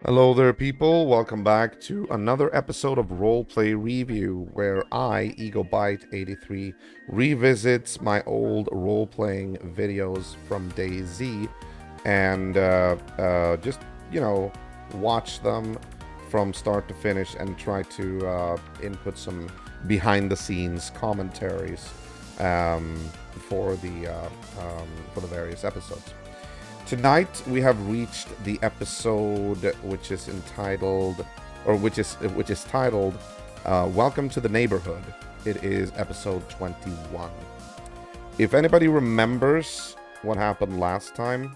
Hello there, people. Welcome back to another episode of Roleplay Review, where I, EgoByte83, revisits my old role-playing videos from Day Z and just, watch them from start to finish and try to input some behind-the-scenes commentaries um, for the various episodes. Tonight we have reached the episode which is entitled, or which is titled, "Welcome to the Neighborhood." It is episode 21. If anybody remembers what happened last time,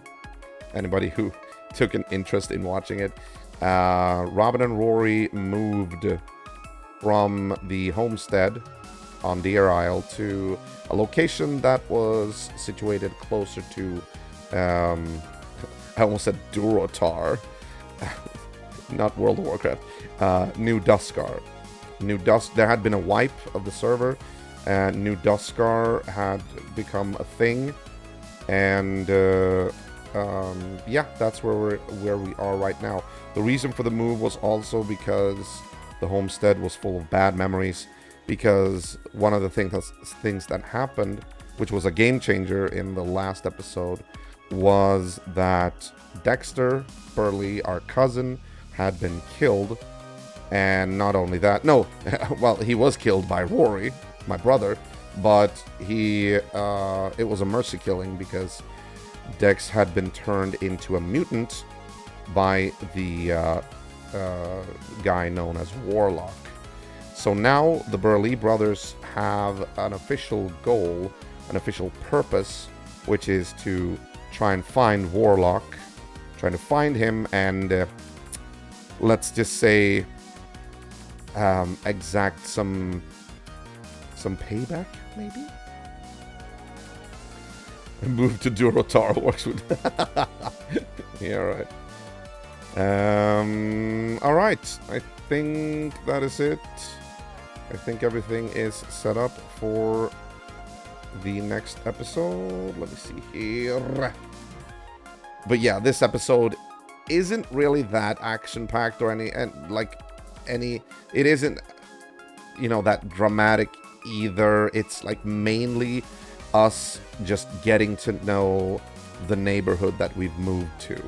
anybody who took an interest in watching it, Robin and Rory moved from the homestead on Deer Isle to a location that was situated closer to I almost said Durotar, not World of Warcraft, New Duskar. There had been a wipe of the server, and New Duskar had become a thing, and yeah, that's where we are right now. The reason for the move was also because the homestead was full of bad memories, because one of the things that happened, which was a game changer in the last episode, was that Dexter Burley, our cousin, had been killed. And not only that, no, well, he was killed by Rory, my brother, but it was a mercy killing because Dex had been turned into a mutant by the guy known as Warlock. So now the Burley brothers have an official goal, an official purpose, which is to try and find Warlock, trying to find him, and let's just say exact some payback, maybe. Move to Durotar works with. Yeah, right. All right. I think that is it. I think everything is set up for the next episode. Let me see here. But yeah, this episode isn't really that action-packed or it isn't, that dramatic either. It's like mainly us just getting to know the neighborhood that we've moved to.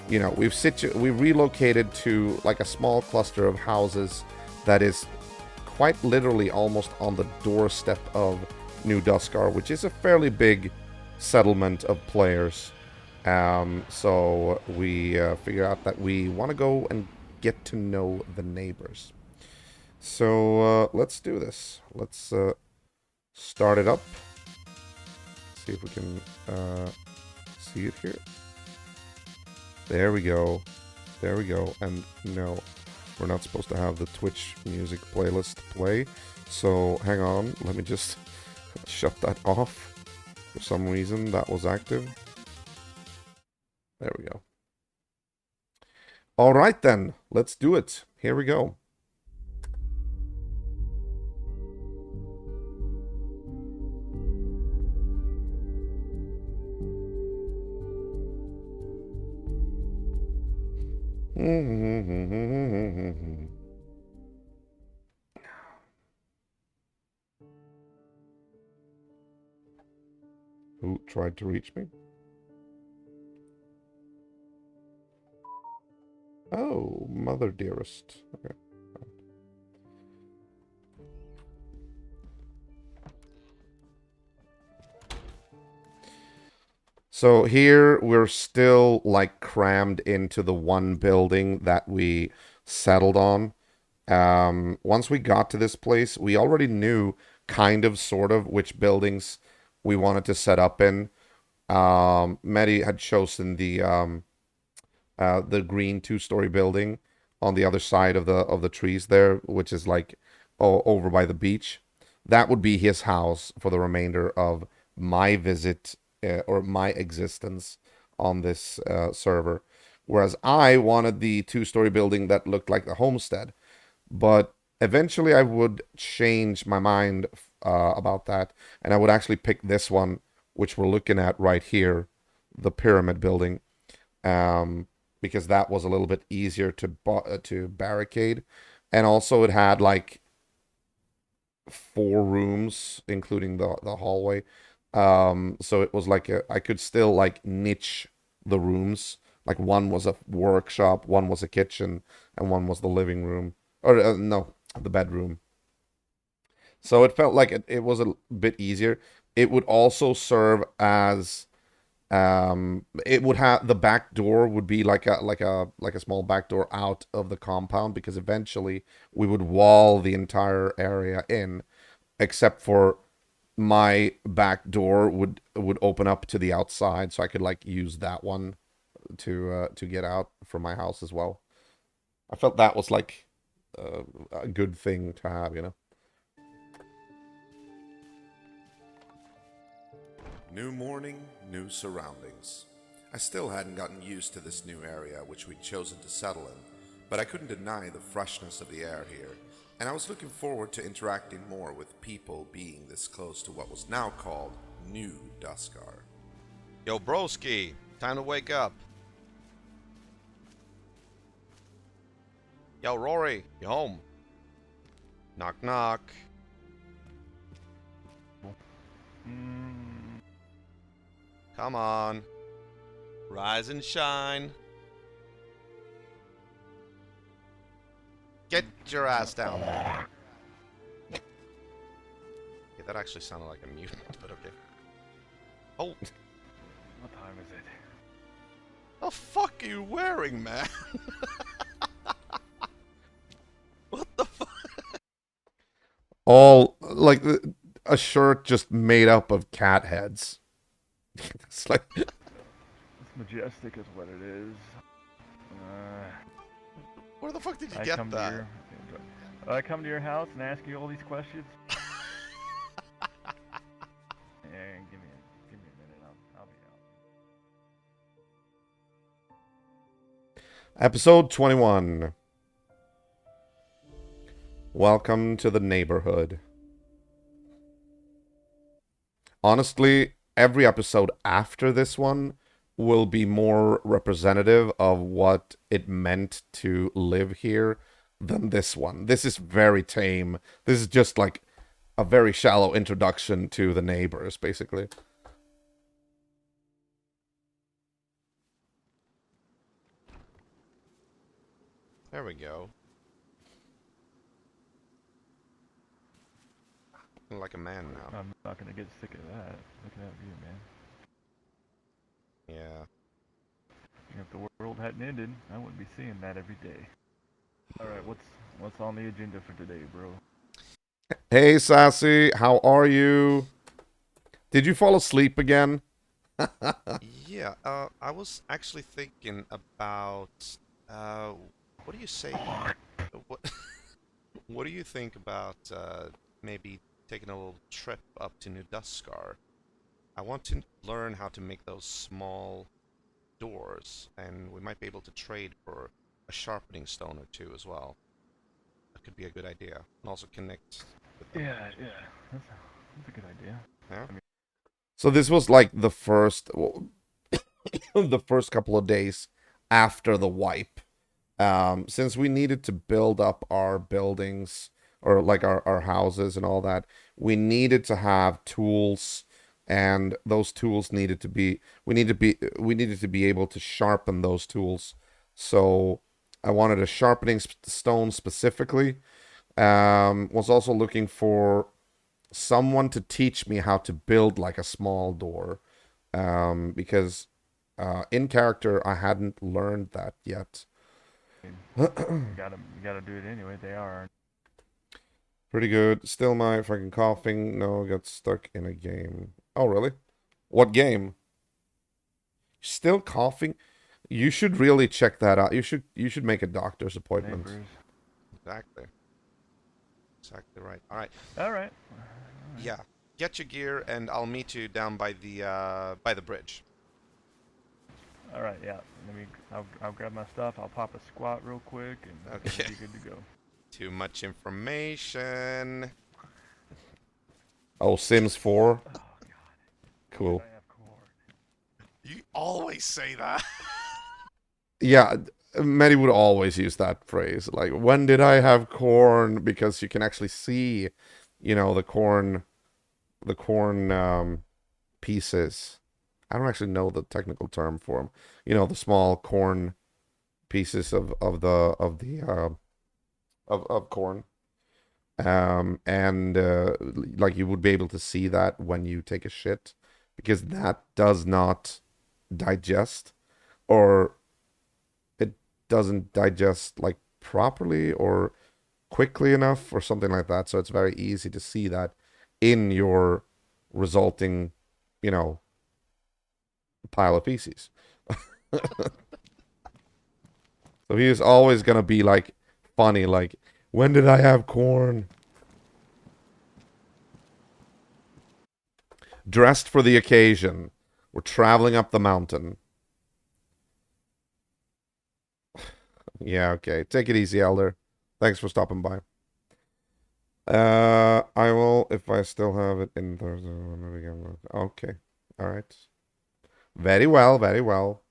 We've relocated to like a small cluster of houses that is quite literally almost on the doorstep of New Duskar, which is a fairly big settlement of players. So we figure out that we want to go and get to know the neighbors. So let's do this. Let's start it up. See if we can see it here. There we go. There we go. And no, we're not supposed to have the Twitch music playlist play. So hang on. Let me just shut that off. For some reason, that was active. There we go. All right, then. Let's do it. Here we go. Who tried to reach me? Oh, mother dearest. Okay. So here we're still like crammed into the one building that we settled on. Once we got to this place, we already knew kind of, sort of, which buildings we wanted to set up in. Medi had chosen the green two-story building on the other side of the trees there, which is like over by the beach. That would be his house for the remainder of my visit or my existence on this server. Whereas I wanted the two-story building that looked like the homestead. But eventually I would change my mind about that, and I would actually pick this one, which we're looking at right here, the pyramid building. because that was a little bit easier to barricade, and also it had like 4 rooms, including the hallway. So it was like I could still like niche the rooms. Like one was a workshop, one was a kitchen, and one was the living room. Or no, the bedroom. So it felt like it was a bit easier. It would also serve as it would have the back door would be like a small back door out of the compound, because eventually we would wall the entire area in, except for my back door would open up to the outside, so I could like use that one to get out from my house as well. I felt that was like a good thing to have, you know. New morning, new surroundings. I still hadn't gotten used to this new area which we'd chosen to settle in, but I couldn't deny the freshness of the air here, and I was looking forward to interacting more with people being this close to what was now called New Duskar. Yo, broski, time to wake up. Yo, Rory, you home? Knock, knock. Come on. Rise and shine. Get your ass down there. Yeah, that actually sounded like a mutant, but okay. Oh. What time is it? The fuck are you wearing, man? What the fuck? All like a shirt just made up of cat heads. It's like It's majestic is what it is. Where the fuck did you I get come that? to I come to your house and ask you all these questions. Yeah, give me a minute. I'll be out. Episode 21. Welcome to the neighborhood. Honestly, every episode after this one will be more representative of what it meant to live here than this one. This is very tame. This is just like a very shallow introduction to the neighbors, basically. There we go. Looking like a man now. I'm not gonna get sick of that. Look at that view, man. Yeah. If the world hadn't ended, I wouldn't be seeing that every day. All right, what's on the agenda for today, bro? Hey, Sassy, how are you? Did you fall asleep again? Yeah, I was actually thinking about, what do you say? What, what do you think about, maybe taking a little trip up to New Duskar? I want to learn how to make those small doors, and we might be able to trade for a sharpening stone or two as well. That could be a good idea, and also connect with them. Yeah, that's a good idea. Yeah? So this was like the first, well, the first couple of days after the wipe. Since we needed to build up our buildings, or like our houses and all that, we needed to have tools, and those tools needed to be we needed to be able to sharpen those tools. So I wanted a sharpening stone specifically. Was also looking for someone to teach me how to build like a small door, because in character I hadn't learned that yet. You gotta do it anyway. They are. Pretty good. Still my fucking coughing. No, got stuck in a game. Oh, really? What game? Still coughing? You should really check that out. You should make a doctor's appointment. Neighbors. Exactly. Exactly right. All right. All right. Yeah. Get your gear, and I'll meet you down by the bridge. All right. Yeah. I'll grab my stuff. I'll pop a squat real quick, and Okay. we'll be good to go. Too much information. Oh, Sims 4. Oh God. Cool. I have cord. You always say that. Yeah, Many would always use that phrase. Like, when did I have corn? Because you can actually see, the corn pieces. I don't actually know the technical term for them. The small corn pieces of corn. And like you would be able to see that when you take a shit, because that does not digest, or it doesn't digest like properly or quickly enough or something like that. So it's very easy to see that in your resulting, you know, pile of feces. So he is always gonna be like funny, like, when did I have corn? Dressed for the occasion. We're traveling up the mountain. Yeah, okay. Take it easy, Elder. Thanks for stopping by. I will, if I still have it in Thursday. Okay. All right. Very well, very well.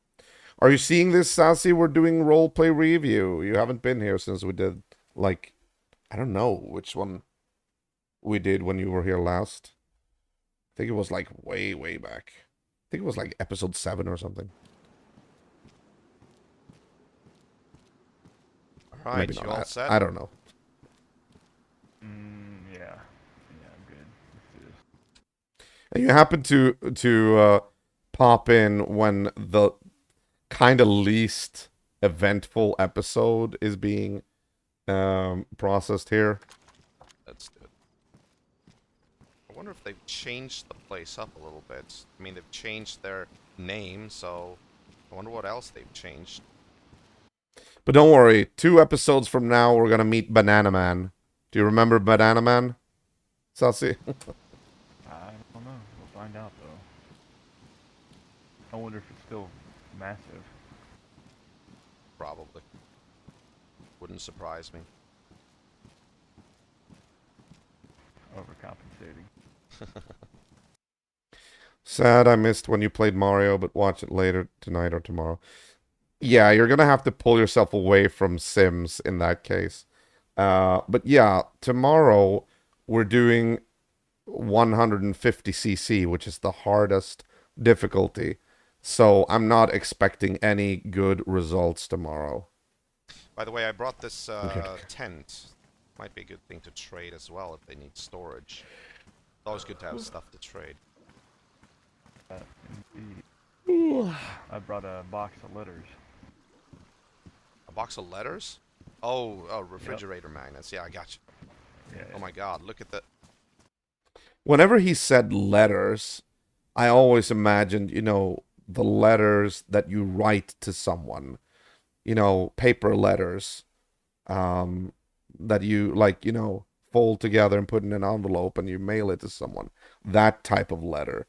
Are you seeing this, Sassy? We're doing role play review. You haven't been here since we did, like, I don't know which one we did when you were here last. I think it was like way, way back. I think it was like episode 7 or something. All Maybe right, not. you all set? I don't know. Yeah. Yeah, I'm good. Let's do this. And you happen to pop in when the kind of least eventful episode is being processed here. Let's do it. I wonder if they've changed the place up a little bit. I mean, they've changed their name, so I wonder what else they've changed. But don't worry, 2 episodes from now we're gonna meet Banana Man. Do you remember Banana Man, Sassy? I don't know. We'll find out though. I wonder if it's still massive. Probably. Wouldn't surprise me. Overcompensating. Sad I missed when you played Mario, but watch it later tonight or tomorrow. Yeah, you're gonna have to pull yourself away from Sims in that case. But yeah, tomorrow we're doing 150cc, which is the hardest difficulty. So I'm not expecting any good results tomorrow. By the way, I brought this Okay. tent. Might be a good thing to trade as well if they need storage. It's always good to have stuff to trade. Indeed. I brought a box of letters. A box of letters? Oh, Yep. refrigerator magnets. Yeah, I got you. Yeah. Oh my god, look at the... Whenever he said letters, I always imagined, the letters that you write to someone, paper letters, um, that you like, fold together and put in an envelope and you mail it to someone. That type of letter.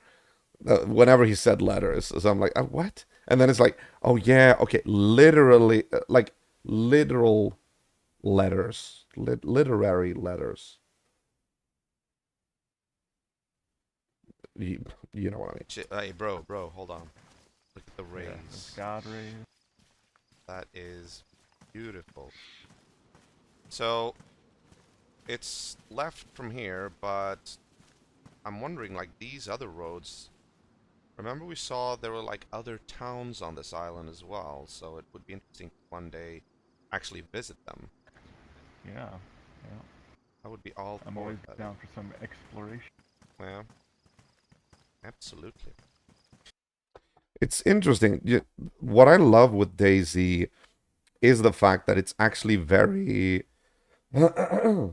Whenever he said letters, so I'm like, what? And then it's like, oh yeah, okay, literally, like literal letters, literary letters. You, you know what I mean. Hey, bro, hold on. Look at the Yeah. It's rays. God rays. That is beautiful. So, it's left from here, but I'm wondering, like, these other roads... Remember we saw there were, like, other towns on this island as well, so it would be interesting to one day actually visit them. Yeah. Yeah. I would be all I'm for always that. down for some exploration. Yeah, absolutely. It's interesting. What I love with Daisy is the fact that it's actually very. I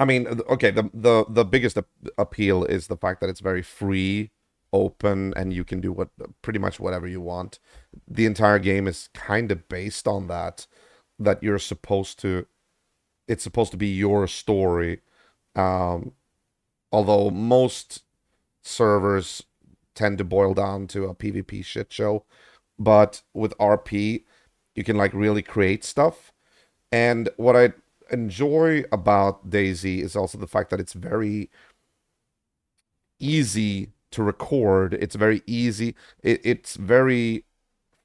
mean, okay, the biggest appeal is the fact that it's very free, open, and you can do pretty much whatever you want. The entire game is kind of based on that it's supposed to be your story. Um, Although most servers tend to boil down to a PvP shit show, but with RP, you can like really create stuff. And what I enjoy about Daisy is also the fact that it's very easy to record. It's very easy. It's very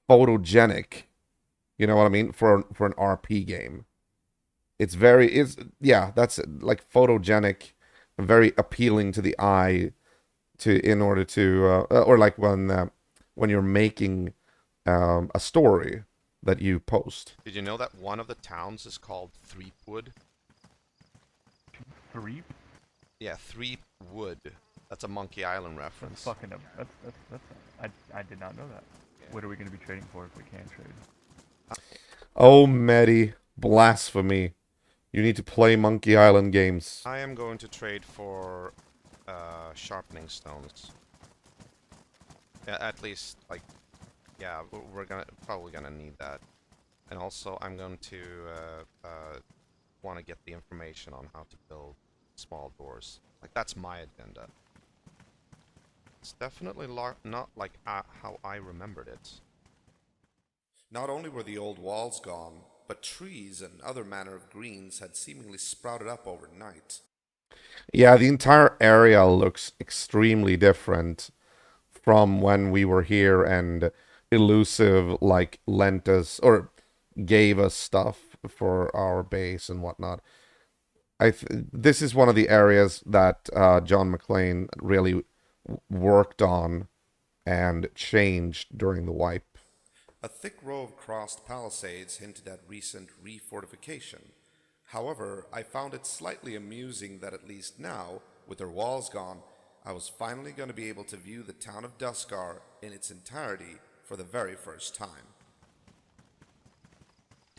photogenic. You know what I mean? For an RP game. It's yeah, that's it, like photogenic, very appealing to the eye to in order to or like when you're making a story that you post. Did you know that one of the towns is called Threepwood? Three? Yeah, Threepwood. That's a Monkey Island That's reference. fucking up. That's. I did not know that. Yeah. What are we gonna be trading for if we can't trade? Oh, Medi, blasphemy. You need to play Monkey Island games. I am going to trade for sharpening stones. Yeah, at least like, yeah, we're gonna probably gonna need that. And also, I'm going to want to get the information on how to build small doors. Like that's my agenda. It's definitely not like how I remembered it. Not only were the old walls gone, but trees and other manner of greens had seemingly sprouted up overnight. Yeah, the entire area looks extremely different from when we were here and Elusive like lent us or gave us stuff for our base and whatnot. This is one of the areas that John McClane really worked on and changed during the wipe. A thick row of crossed palisades hinted at recent refortification. However, I found it slightly amusing that at least now, with their walls gone, I was finally going to be able to view the town of Duskar in its entirety for the very first time.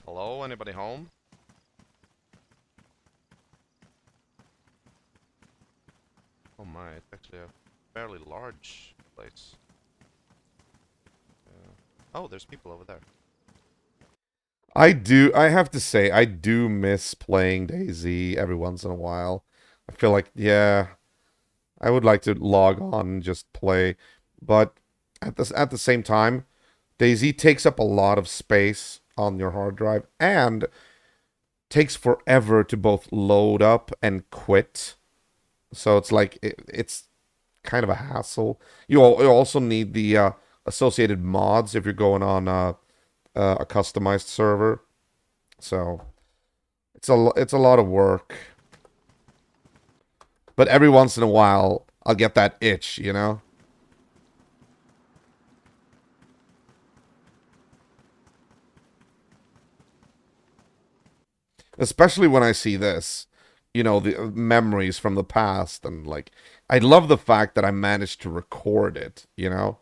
Hello, anybody home? Oh my, it's actually a fairly large place. Oh, there's people over there. I have to say, I do miss playing DayZ every once in a while. I feel like, yeah, I would like to log on and just play. But at the same time, DayZ takes up a lot of space on your hard drive and takes forever to both load up and quit. So it's like it's kind of a hassle. You also need the associated mods if you're going on a customized server. So it's a lot of work. But every once in a while, I'll get that itch, you know? Especially when I see this, you know, the memories from the past. And, like, I love the fact that I managed to record it, you know?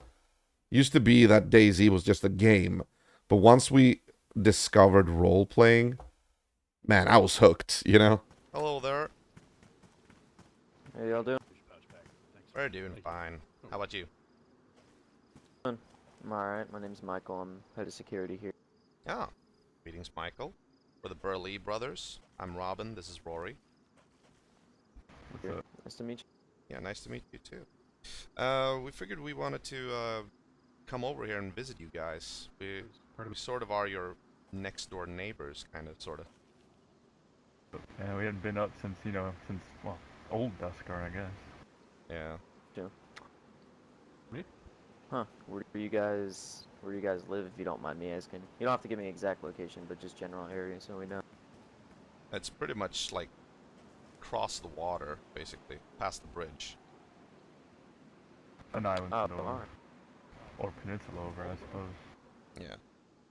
Used to be that DayZ was just a game. But once we discovered role playing, man, I was hooked, you know? Hello there. How y'all doing? We're doing fine. How about you? I'm alright. My name's Michael. I'm head of security here. Yeah. Greetings, Michael. We're the Burley brothers. I'm Robin. This is Rory. What's up? Nice to meet you. Yeah, nice to meet you too. We figured we wanted to come over here and visit you guys. We sort of are your next door neighbors, kind of, sort of. Yeah, we hadn't been up since since well, old Duskar, I guess. Yeah. Joe. Huh? Where you guys live, if you don't mind me asking? You don't have to give me exact location, but just general area, so we know. It's pretty much like across the water, basically, past the bridge. An island Oh, over, alright. or peninsula over, I suppose. Yeah.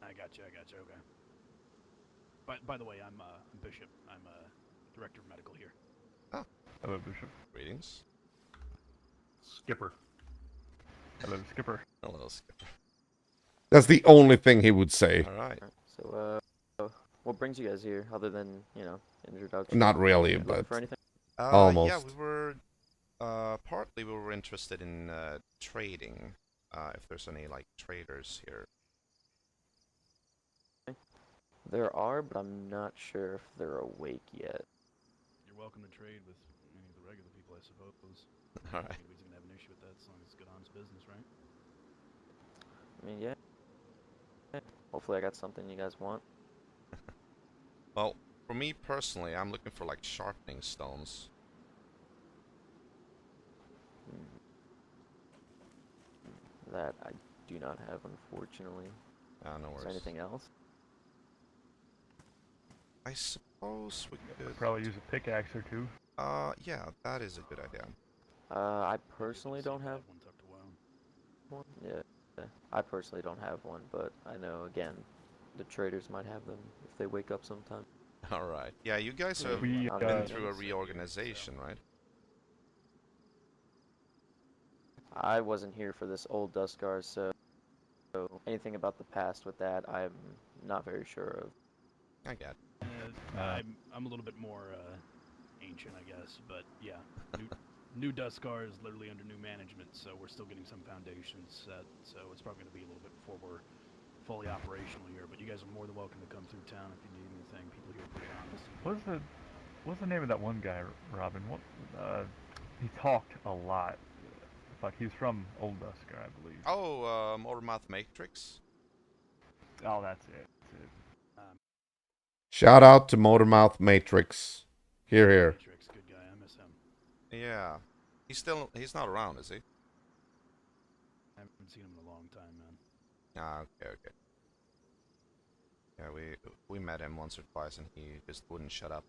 I got you. Okay. By the way, I'm Bishop. I'm director of medical here. Oh, Hello, Bishop. greetings. Skipper. Hello, Skipper. Hello, Skipper. That's the only thing he would say. All right. So, what brings you guys here, other than introduction? Not really, You looking but for anything? Yeah, almost. we were partly we were interested in trading. If there's any like traders here. There are, but I'm not sure if they're awake yet. You're welcome to trade with any of the regular people, I suppose. All I right. think nobody's gonna have an issue with that as long as it's good, honest business, right? I mean, yeah. Hopefully, I got something you guys want. Well, for me personally, I'm looking for like sharpening stones. That I do not have, unfortunately. No Is worries. there anything else? I suppose we could. Probably use a pickaxe or two. Yeah, that is a good idea. I I personally did see don't that have one tucked away. one. Yeah, I personally don't have one, but I know again, the traders might have them if they wake up sometime. All right. Yeah, you guys Yeah, have We, not been many through a things. reorganization, right? I wasn't here for this old Duskar, so anything about the past with that, I'm not very sure of. I get. I'm a little bit more ancient, I guess, but yeah, new Duskar is literally under new management, so we're still getting some foundations set. So it's probably going to be a little bit before we're fully operational here. But you guys are more than welcome to come through town if you need anything. People here are pretty honest. What's the name of that one guy, Robin? He talked a lot. Like he's from Old Dusker, I believe. Oh, Motormouth Matrix. Oh, that's it. That's it. Um, Shout out to Motormouth Matrix. Here. Matrix, good guy. I miss him. Yeah. He's not around, is he? I haven't seen him in a long time, man. Okay. Yeah, we met him once or twice, and he just wouldn't shut up.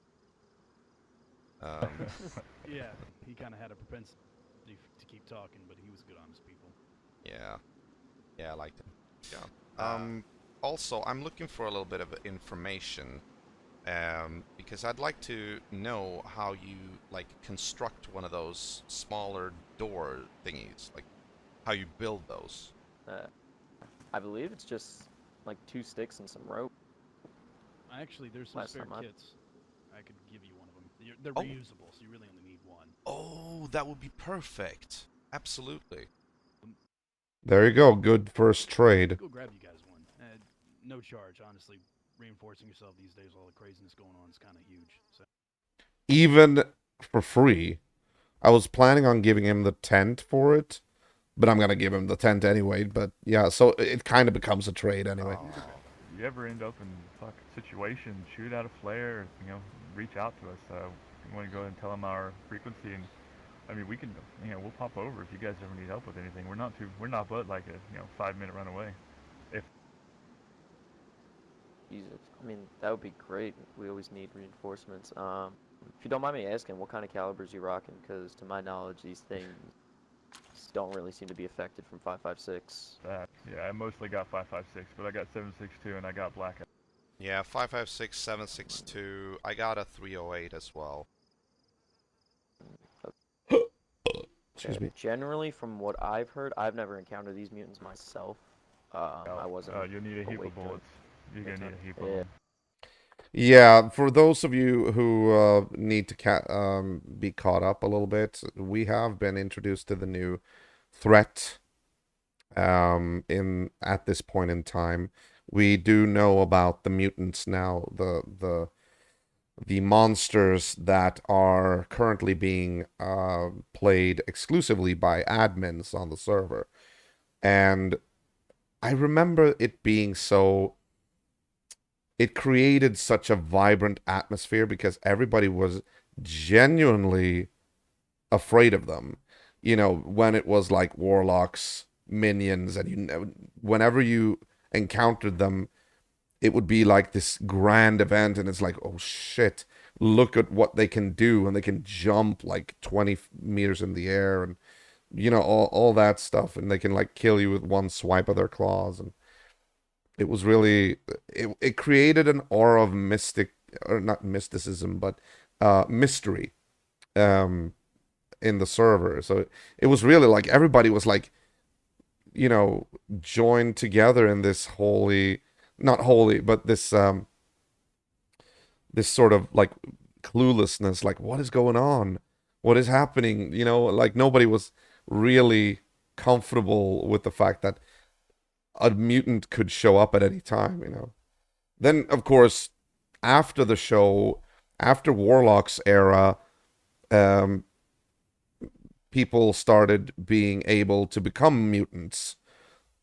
Yeah, he kind of had a propensity to keep talking, but he was good, honest people. Yeah, I liked him. Yeah. Also, I'm looking for a little bit of information, because I'd like to know how you like construct one of those smaller door thingies, like how you build those. I believe it's just like 2 sticks and some rope. Actually, there's some Last spare time I- kits. I could give you one of them. They're Oh. reusable, so you really only need one. Oh, that would be perfect. Absolutely. There you go. Good first trade. Go grab you guys one. No charge, honestly. Reinforcing yourself these days, all the craziness going on is kind of huge. So Even for free. I was planning on giving him the tent for it, but I'm gonna give him the tent anyway. But yeah, so it kind of becomes a trade anyway. You ever end up in a fucking situation, shoot out a flare, reach out to us. You want to go ahead and tell them our frequency, and I mean we can, we'll pop over if you guys ever need help with anything. We're not but like a 5-minute run away. If Jesus, I mean that would be great. We always need reinforcements. If you don't mind me asking, what kind of calibers you rocking? Because to my knowledge, these things don't really seem to be affected from 5.56. I mostly got 5.56, but I got 7.62 and I got blackout. Yeah, 5.56, 7.62. I got a 308 as well. Excuse me. Generally, from what I've heard, I've never encountered these mutants myself. I wasn't. You'll need a heap awake of during bullets. You're gonna need time. a heap of Yeah. them. Yeah, for those of you who need to be caught up a little bit, we have been introduced to the new threat in at this point in time. We do know about the mutants now, the monsters that are currently being played exclusively by admins on the server. And I remember it being so it created such a vibrant atmosphere because everybody was genuinely afraid of them. When it was like warlocks, minions, and whenever you encountered them, it would be like this grand event, and it's like, oh shit, look at what they can do, and they can jump like 20 meters in the air, and all that stuff, and they can like kill you with one swipe of their claws, and it was really it created an aura of or not mysticism, but mystery in the server. So it was really like everybody was like, joined together in this not holy, but this sort of like cluelessness, like what is going on, what is happening, like nobody was really comfortable with the fact that a mutant could show up at any time. Then, of course, after the show, after Warlock's era, um, people started being able to become mutants,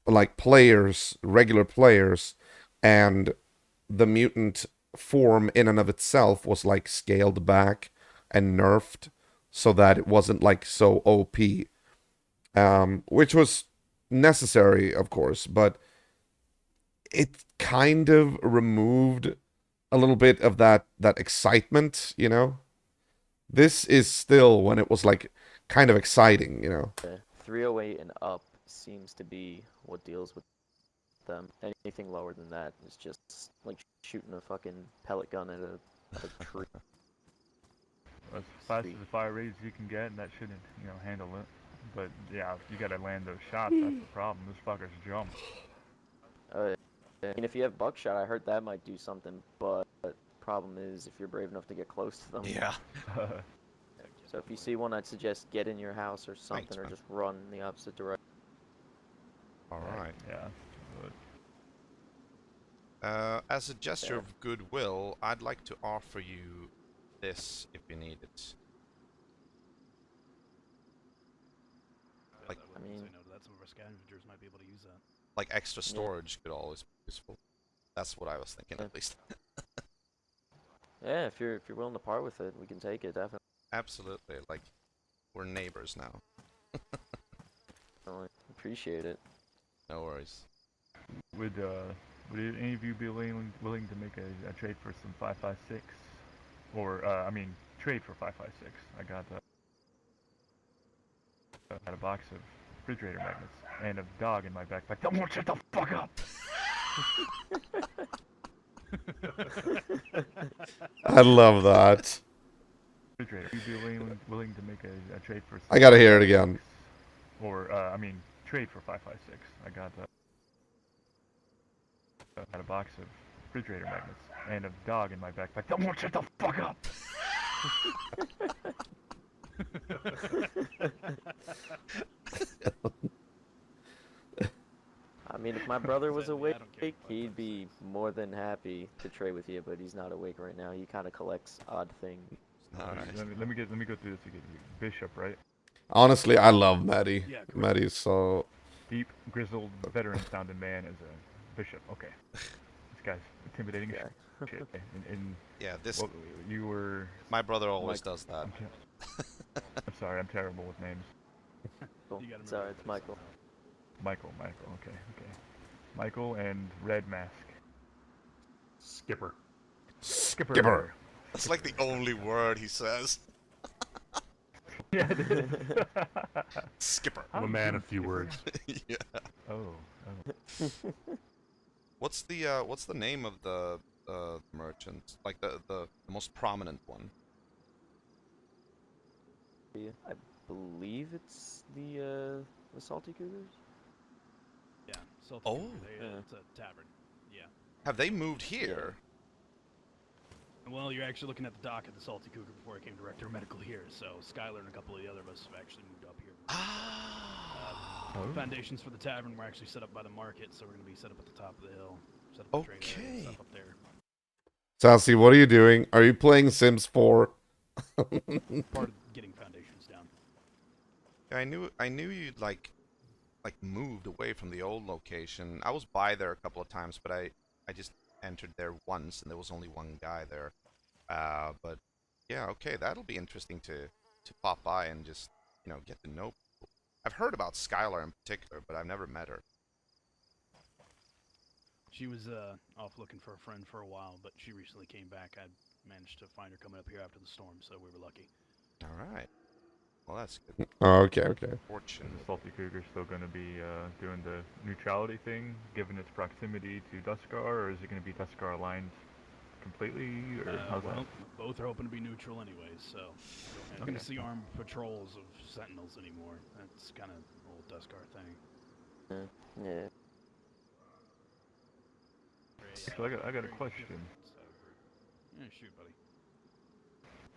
like players, regular players, and the mutant form in and of itself was like scaled back and nerfed so that it wasn't like so OP, which was necessary, of course, but it kind of removed a little bit of that excitement, you know? This is still when it was like kind of exciting, you know? 308 and up seems to be what deals with them. Anything lower than that is just like shooting a fucking pellet gun at a tree. As fast as the fire rate as you can get, and that shouldn't, handle it. But yeah, you gotta land those shots. That's the problem. Those fuckers jump. I mean, if you have buckshot, I heard that might do something, but problem is if you're brave enough to get close to them. Yeah. So if you see one, I'd suggest get in your house or something, Thanks, or man. just run in the opposite direction. All right. Yeah. As a gesture of goodwill, I'd like to offer you this if you need it. Like, I wouldn't mean- say no to that. Some of our scavengers might be able to use that. like extra storage could always be useful. That's what I was thinking, at least. Yeah, if you're willing to part with it, we can take it definitely. Absolutely. Like, we're neighbors now. Appreciate it. No worries. Would any of you be willing to make a trade for some 5.56, or trade for 5.56? I got a box of refrigerator magnets and a dog in my backpack. Tell me, shut the fuck up. I love that. Refrigerator. Would you be willing to make a trade for? Some I gotta hear it again. 5.56? Or trade for 5.56. I got a box of refrigerator magnets and a dog in my backpack. Tell me, shut the fuck up. I mean, if my brother was Sadly, I awake, don't care about he'd be more than happy to trade with you, but he's not awake right now. He kind of collects odd things. All right. Let me go through this again. Bishop, right? Honestly, I love Maddie. Yeah, correct. Maddie's so... Deep, grizzled, veteran-sounding man as a bishop. Okay. This guy's intimidating as Yeah. shit. And Yeah, this. well, you were... My brother always Mike- does that. I'm sorry, I'm terrible with names. You gotta Sorry, remember it's that Michael. somehow. Michael, okay. Michael and Red Mask. Skipper. Skipper. That's like the only word he says. Yeah, it is. Skipper. I'm a man of few words. Yeah. Oh. What's the name of the merchant? Like the most prominent one. I believe it's the Salty Cougars. Yeah, Salty Oh. Cougar, Yeah. it's a tavern. Yeah. Have they moved here? Well, you're actually looking at the dock at the Salty Cougar before I became director of medical here. So Skylar and a couple of the other of us have actually moved up here. Ah. Oh. Foundations for the tavern were actually set up by the market, so we're going to be set up at the top of the hill. Set up the trade area and Okay. stuff up there. Sassy, what are you doing? Are you playing Sims 4? Part of getting foundations down. Yeah, I knew you'd like moved away from the old location. I was by there a couple of times, but I just entered there once and there was only one guy there. But yeah, okay, that'll be interesting to pop by and just, get to know people. I've heard about Skylar in particular, but I've never met her. She was off looking for a friend for a while, but she recently came back. I managed to find her coming up here after the storm, so we were lucky. All right. Well, that's good Oh, okay. fortune. Is the Salty Cougar still going to be doing the neutrality thing, given its proximity to Duskar, or is it going to be Duskar aligned completely, or how's Well, that? both are hoping to be neutral anyways, so you're not going to see armed patrols of sentinels anymore. That's kind of old Duskar thing. Yeah. Actually, I got a question. Yeah, shoot, buddy.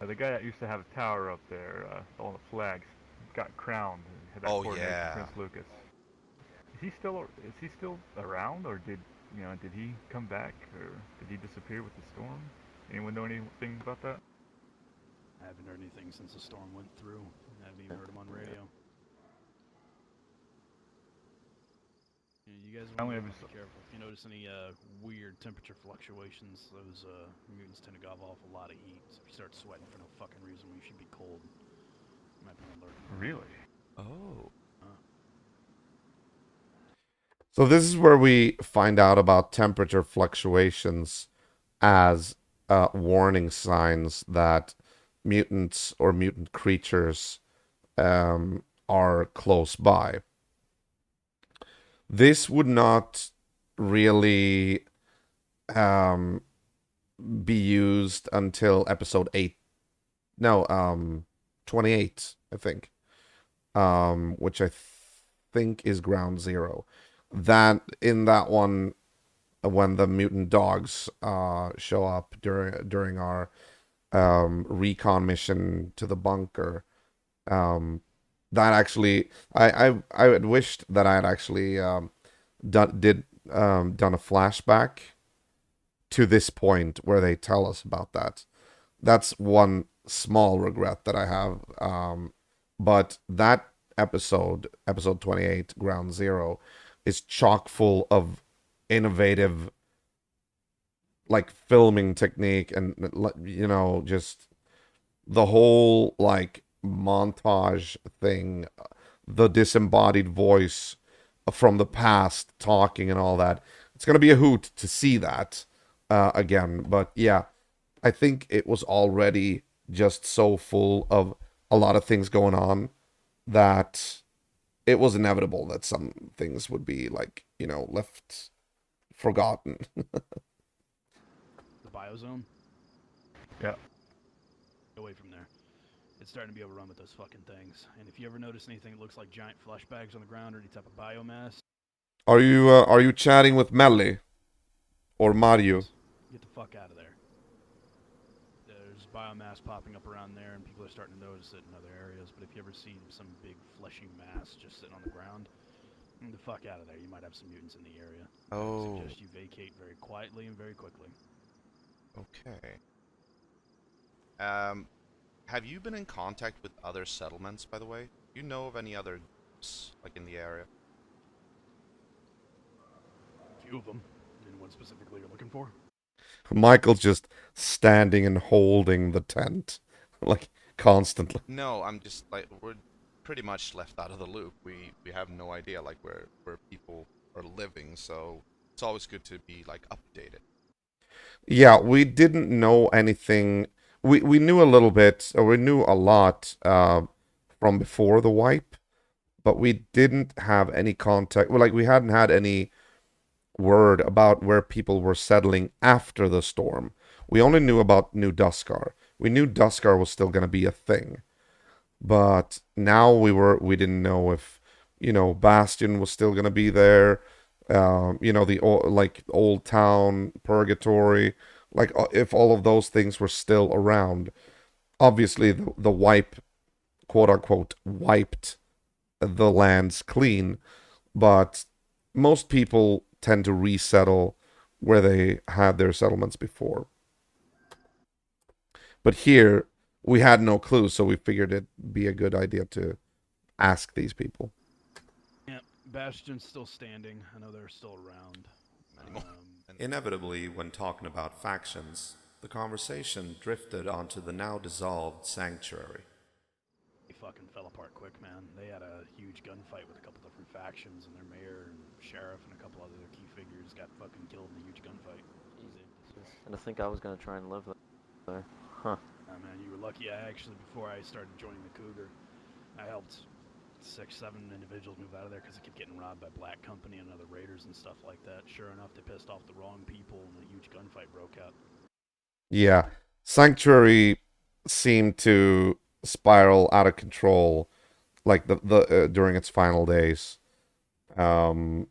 The guy that used to have a tower up there, all the flags, got crowned. Had that Oh, coordination, yeah. Prince Lucas. Is he still around, or did he come back, or did he disappear with the storm? Anyone know anything about that? I haven't heard anything since the storm went through. I haven't even heard him on radio. Yeah, you guys I only want to ever be careful. If you notice any weird temperature fluctuations, those mutants tend to gobble off a lot of heat. So if you start sweating for no fucking reason when you should be cold, you might be on alert. Really? Oh. So this is where we find out about temperature fluctuations as warning signs that mutants or mutant creatures are close by. This would not really um, be used until episode 8. No, 28, I think. Which I think is Ground Zero. That in that one, when the mutant dogs show up during our recon mission to the bunker, that actually I had wished that I had actually done a flashback to this point where they tell us about that. That's one small regret that I have. But that episode 28, Ground Zero, is chock full of innovative, like, filming technique and, just the whole, like, montage thing, the disembodied voice from the past talking and all that. It's going to be a hoot to see that again. But yeah, I think it was already just so full of a lot of things going on that it was inevitable that some things would be, like, left forgotten. The biozone. Yeah. Away from there. It's starting to be overrun with those fucking things. And if you ever notice anything that looks like giant flush bags on the ground or any type of biomass, Are you chatting with Melly or Mario? get the fuck out of there. There's biomass popping up around there, and people are starting to notice it in other areas. But if you ever see some big fleshy mass just sitting on the ground, get the fuck out of there. You might have some mutants in the area. Oh. I suggest you vacate very quietly and very quickly. Okay. Have you been in contact with other settlements, by the way? Do you know of any other groups, like, in the area? A few of them. Anyone specifically you're looking for? Michael's just standing and holding the tent, like, constantly. No, I'm just, like, we're pretty much left out of the loop. We have no idea, like, where people are living, so it's always good to be, like, updated. Yeah, we didn't know anything. We knew a little bit, or we knew a lot from before the wipe, but we didn't have any contact. Well, like, we hadn't had any word about where people were settling after the storm. We only knew about New Duskar. We knew Duskar was still going to be a thing, but now we didn't know if Bastion was still going to be there. The old town, Purgatory, like, if all of those things were still around. Obviously, the wipe, quote unquote, wiped the lands clean, but most people tend to resettle where they had their settlements before. But here, we had no clue, so we figured it'd be a good idea to ask these people. Yeah, Bastion's still standing. I know they're still around. Anymore. Inevitably, when talking about factions, the conversation drifted onto the now dissolved sanctuary. They fucking fell apart quick, man. They had a huge gunfight with a couple different factions, and their mayor and sheriff and a couple other key figures got fucking killed in a huge gunfight. Jesus. And I think I was gonna try and live there. Huh. Man, you were lucky. I actually, before I started joining the Cougar, I helped 6, 7 individuals move out of there because they kept getting robbed by Black Company and other raiders and stuff like that. Sure enough, they pissed off the wrong people, and a huge gunfight broke out. Yeah, Sanctuary seemed to spiral out of control, like the during its final days. Um,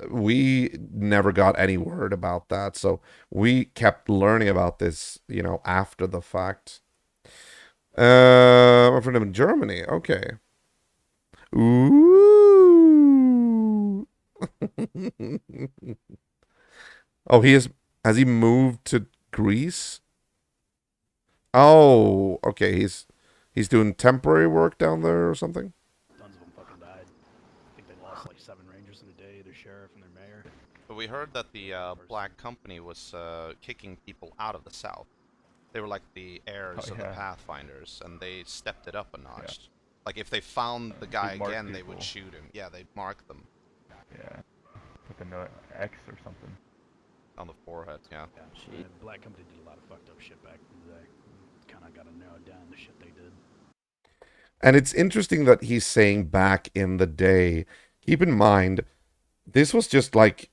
we never got any word about that, so we kept learning about this, after the fact. My friend in Germany. Okay. Ooh. Oh, has he moved to Greece? Oh, okay. He's doing temporary work down there or something. Tons of them fucking died. I think they lost like 7 rangers in a day, their sheriff and their mayor. But we heard that the Black Company was kicking people out of the south. They were like the heirs of the Pathfinders, and they stepped it up a notch. Yeah. Like, if they found the guy again, they would shoot him. Yeah, they'd mark them. Yeah. with an X or something. On the forehead, yeah. Yeah, Cheat. Black Company did a lot of fucked up shit back in the day. Kind of got to narrow down the shit they did. And it's interesting that he's saying back in the day. Keep in mind, this was just like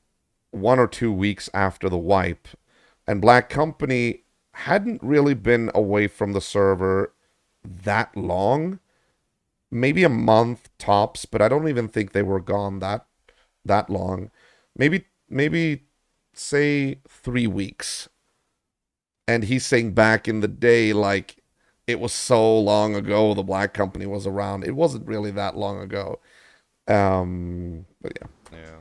1 or 2 weeks after the wipe, and Black Company hadn't really been away from the server that long. Maybe a month tops, but I don't even think they were gone that long. Maybe say 3 weeks. And he's saying back in the day, like it was so long ago the Black Company was around. It wasn't really that long ago. But yeah. Yeah.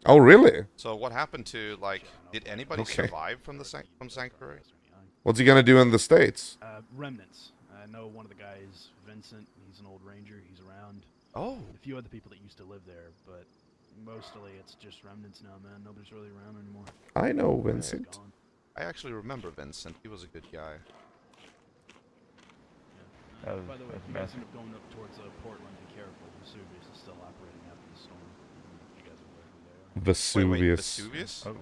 Oh, really? So what happened to, like, Shit, I don't know did if anybody Okay. survive from the from Sanctuary? What's he gonna do in the States? Remnants. I know one of the guys, Vincent. He's an old ranger. He's around. Oh, A few other people that used to live there, but mostly it's just remnants now, man. Nobody's really around anymore. I know Everybody's Vincent. gone. I actually remember Vincent. He was a good guy. Yeah. That was- By the way, that if was you guys massive. end up going up towards Portland, be careful. Vesuvius is still operating after the storm. You guys are aware who they are. Vesuvius. Wait, Vesuvius? Oh,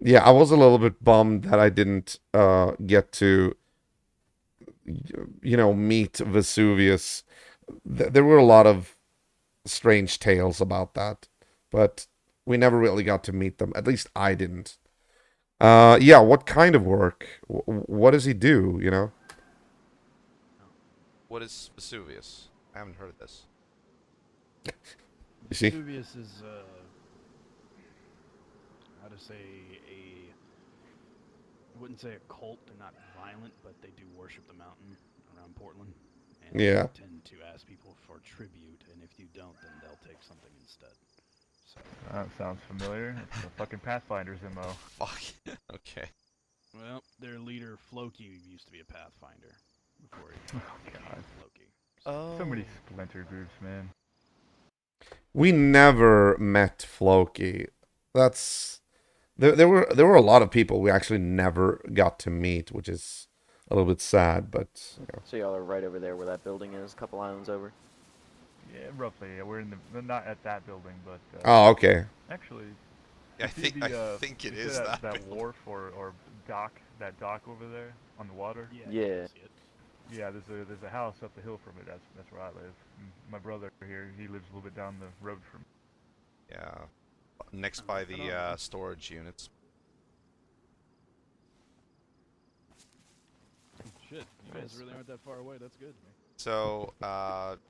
Yeah, I was a little bit bummed that I didn't get to meet Vesuvius. There were a lot of strange tales about that, but we never really got to meet them. At least I didn't. Yeah, what kind of work? What does he do, you know? What is Vesuvius? I haven't heard of this. You see? Vesuvius is, how to say, I wouldn't say a cult. They're not violent, but they do worship the mountain around Portland. And Yeah. they tend to ask people for tribute, and if you don't, then they'll take something instead. So, that sounds familiar. It's the fucking Pathfinder's MO. Fuck. Okay. well, their leader, Floki, used to be a Pathfinder before he Oh became god. Floki. Oh. So many splinter groups, man. We never met Floki. That's there were a lot of people we actually never got to meet, which is a little bit sad, but So y'all are right over there where that building is, a couple islands over. Yeah, roughly. Yeah, we're in the not at that building, but oh, okay. actually, I you see think I the, think it you see is that. that building. wharf or dock, that dock over there on the water. Yeah. I see it. Yeah, there's a house up the hill from it. That's where I live. My brother here, he lives a little bit down the road from. Yeah. Next Oh, by right the on, man. storage units. Shit, you guys really aren't that far away. That's good. So,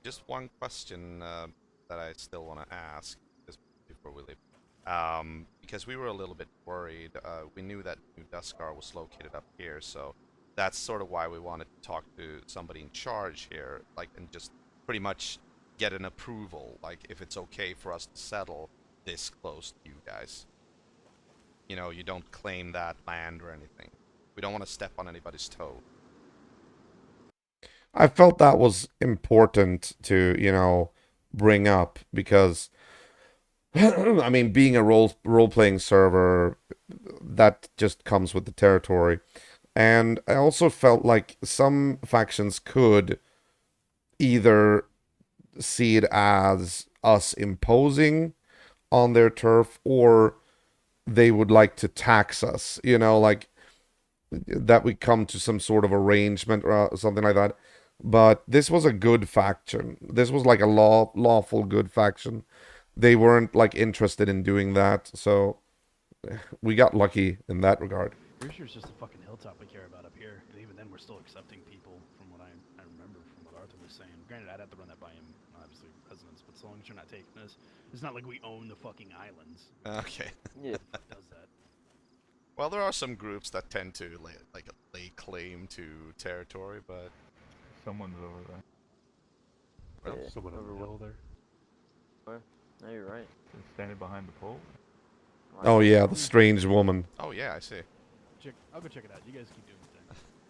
just one question that I still want to ask just before we leave. Because we were a little bit worried. We knew that New Duskar was located up here, so that's sort of why we wanted to talk to somebody in charge here, like, and just pretty much get an approval, like, if it's okay for us to settle this close to you guys. You know, you don't claim that land or anything. We don't want to step on anybody's toe. I felt that was important to, bring up because I mean, being a role playing server, that just comes with the territory. And I also felt like some factions could either see it as us imposing on their turf, or they would like to tax us, like that we come to some sort of arrangement or something like that. But this was a good faction. This was like a lawful good faction. They weren't like interested in doing that, so we got lucky in that regard. Pretty sure it's just the fucking hilltop we care about up here, and even then we're still accepting people from what I remember from what Arthur was saying. Granted, I'd have to run that by him, obviously residents, but so long as you're not taking this, it's not like we own the fucking islands. Okay. Yeah. Who the fuck does that? Well, there are some groups that tend to lay claim to territory, but Someone's over there. Yeah, Someone on over the hill there. No, you're right. Just standing behind the pole. Oh yeah, the strange woman. oh yeah, I see. I'll go check it out. You guys keep doing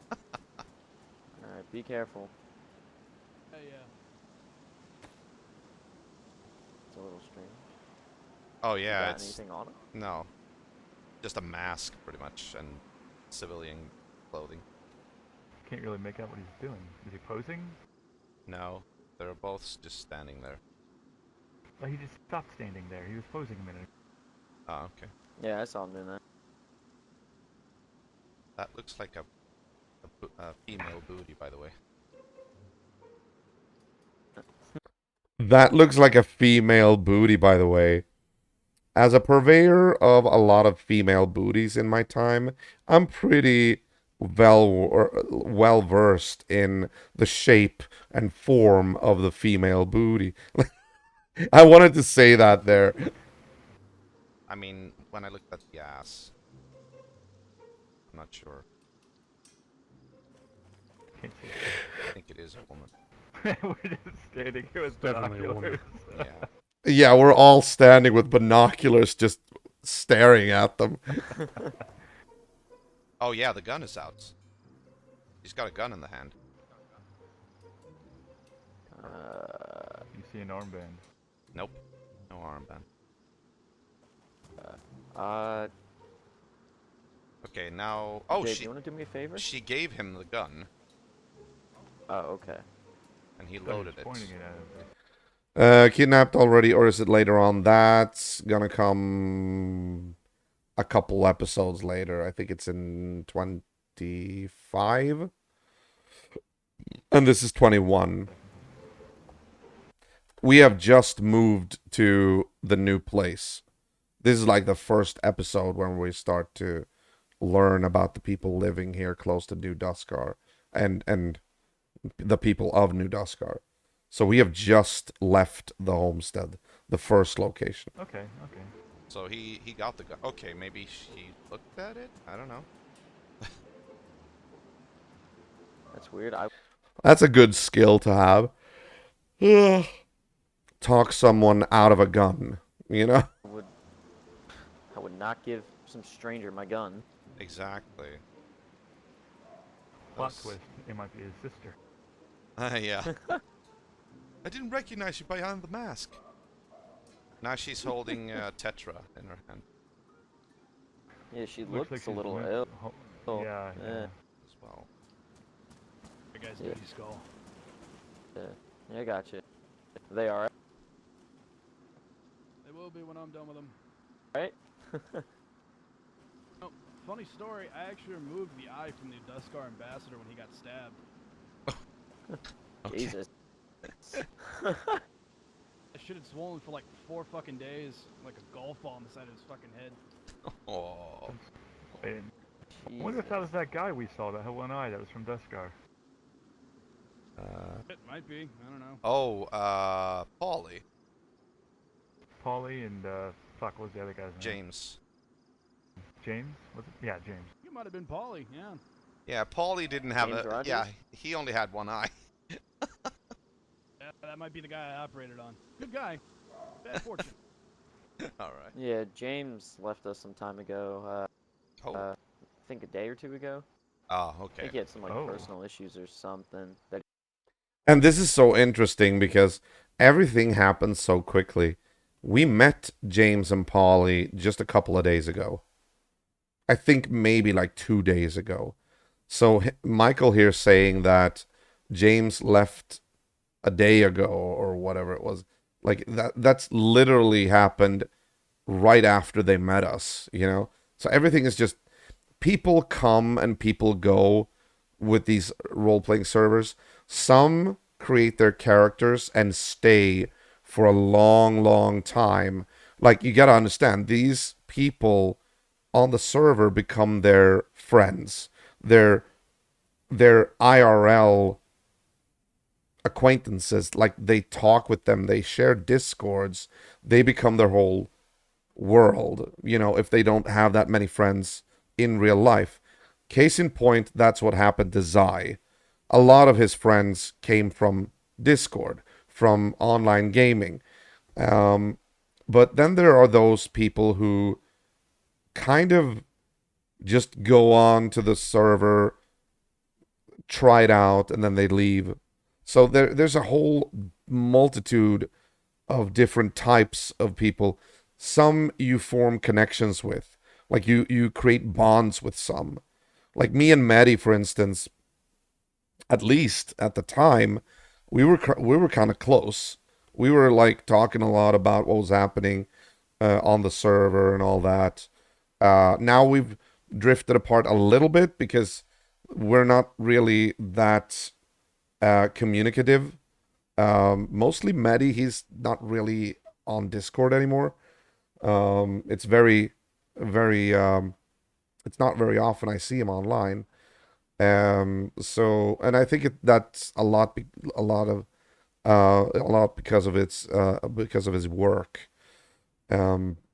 your thing. Alright, be careful. Hey, It's a little strange. Oh You yeah, got it's anything on it? no, just a mask pretty much and civilian clothing. Can't really make out what he's doing. Is he posing? No, they're both just standing there. He just stopped standing there. He was posing a minute. Oh, okay. Yeah, I saw him doing that. That looks like a female booty, by the way. That looks like a female booty, by the way. As a purveyor of a lot of female booties in my time, I'm pretty well versed in the shape and form of the female booty. I wanted to say that there. I mean, when I looked at the ass, I'm not sure. Can't see I think it is a woman. it. We're just standing here with Definitely a woman. binoculars. Yeah. Yeah, we're all standing with binoculars just staring at them. Oh yeah, the gun is out. He's got a gun in the hand. You see an armband. Nope. No armband. Uh, Okay, now. Oh, Dave, you want to do me a favor? she gave him the gun, Oh, okay. and he He's loaded it. pointing it at him. Kidnapped already, or is it later on? That's gonna come a couple episodes later. I think it's in 25. And this is 21. We have just moved to the new place. This is like the first episode when we start to learn about the people living here close to New Duskar and the people of New Duskar. So we have just left the homestead, the first location. Okay. So he got the gun. Okay, maybe she looked at it. I don't know. That's weird. That's a good skill to have. Ugh. Talk someone out of a gun, you know? I would not give some stranger my gun. Exactly. Plot twist. It might be his sister. Yeah. I didn't recognize you behind the mask. Now she's holding Tetra in her hand Yeah, she Looks looks like a little she's ill. Oh, yeah. as well. That guy's Yeah. booty skull. Yeah, I got you. They are They will be when I'm done with them. right. Oh, funny story. I actually removed the eye from the Duskar ambassador when he got stabbed. Okay. Jesus. That shit had swollen for like 4 fucking days, like a golf ball on the side of his fucking head. Oh. Wait, I wonder if that was that guy we saw that had one eye that was from Duskar. It might be. I don't know. Oh, Paulie. Paulie and, fuck, what was the other guy's name? James. James? Was it? Yeah, James. You might have been Paulie. Yeah. Yeah, Paulie didn't have James a. Rogers? Yeah, he only had one eye. That might be the guy I operated on. Good guy. Bad fortune. All right. Yeah, James left us some time ago. Oh. I think a day or two ago. Oh, I okay. think he had some like Oh. personal issues or something. That And this is so interesting because everything happens so quickly. We met James and Polly just a couple of days ago. I think maybe like 2 days ago. So Michael here saying that James left a day ago or whatever it was. Like that's literally happened right after they met us, you know? So everything is just people come and people go with these role-playing servers. Some create their characters and stay for a long, long time. Like, you gotta understand, these people on the server become their friends. Their IRL acquaintances. Like, they talk with them, they share discords, they become their whole world, you know, if they don't have that many friends in real life. Case in point, that's what happened to Zai. A lot of his friends came from Discord, from online gaming. But then there are those people who kind of just go on to the server, try it out, and then they leave. So there's a whole multitude of different types of people. Some you form connections with. Like you create bonds with some. Like me and Maddie, for instance, at least at the time, we were kind of close. we were like talking a lot about what was happening on the server and all that. Now we've drifted apart a little bit because we're not really that communicative. Mostly Medi, he's not really on Discord anymore. It's very, it's not very often I see him online. So, and I think that's a lot because of his work,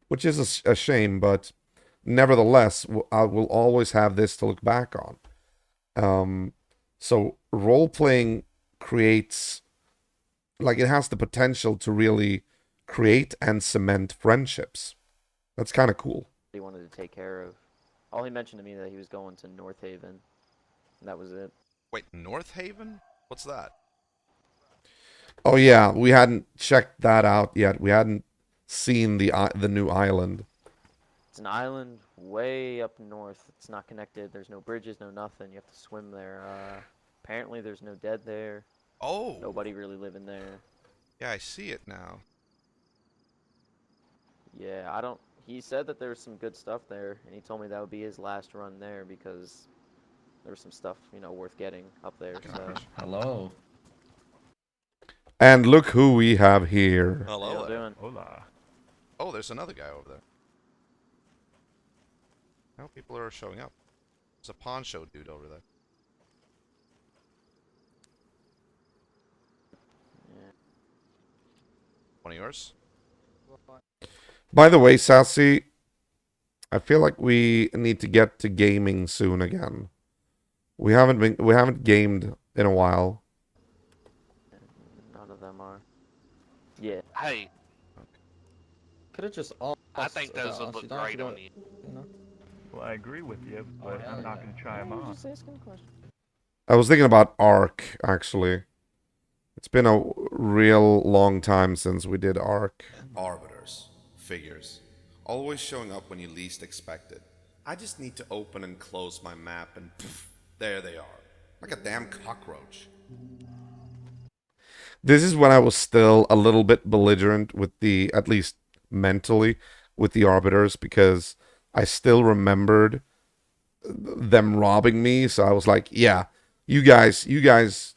which is a shame, but nevertheless, I will always have this to look back on. So role playing creates, like, it has the potential to really create and cement friendships. That's kind of cool. He wanted to take care of. All he mentioned to me that he was going to North Haven. And that was it. Wait, North Haven? What's that? Oh yeah, we hadn't checked that out yet. We hadn't seen the new island. It's an island way up north. It's not connected. There's no bridges, no nothing. You have to swim there. Apparently there's no dead there. Oh, Nobody really living there. yeah, I see it now. Yeah, I don't. He said that there was some good stuff there, and he told me that would be his last run there because there was some stuff, worth getting up there. So Hello. And look who we have here. how Hello y'all there. doing? Hola. Oh, there's another guy over there. Now people are showing up. There's a pawn show dude over there. Yeah. One of yours? By the way, Sassy, I feel like we need to get to gaming soon again. We haven't gamed in a while. None of them are. Yeah. Hey, Could have just all. I think those would look great on you. Well, I agree with you, but I'm not going to try them I was on. just asking a question. I was thinking about Ark, actually. It's been a real long time since we did Ark. Arbiters, figures, always showing up when you least expect it. I just need to open and close my map and poof, there they are. Like a damn cockroach. This is when I was still a little bit belligerent with at least mentally, with the Arbiters, because I still remembered them robbing me. So I was like, yeah, you guys,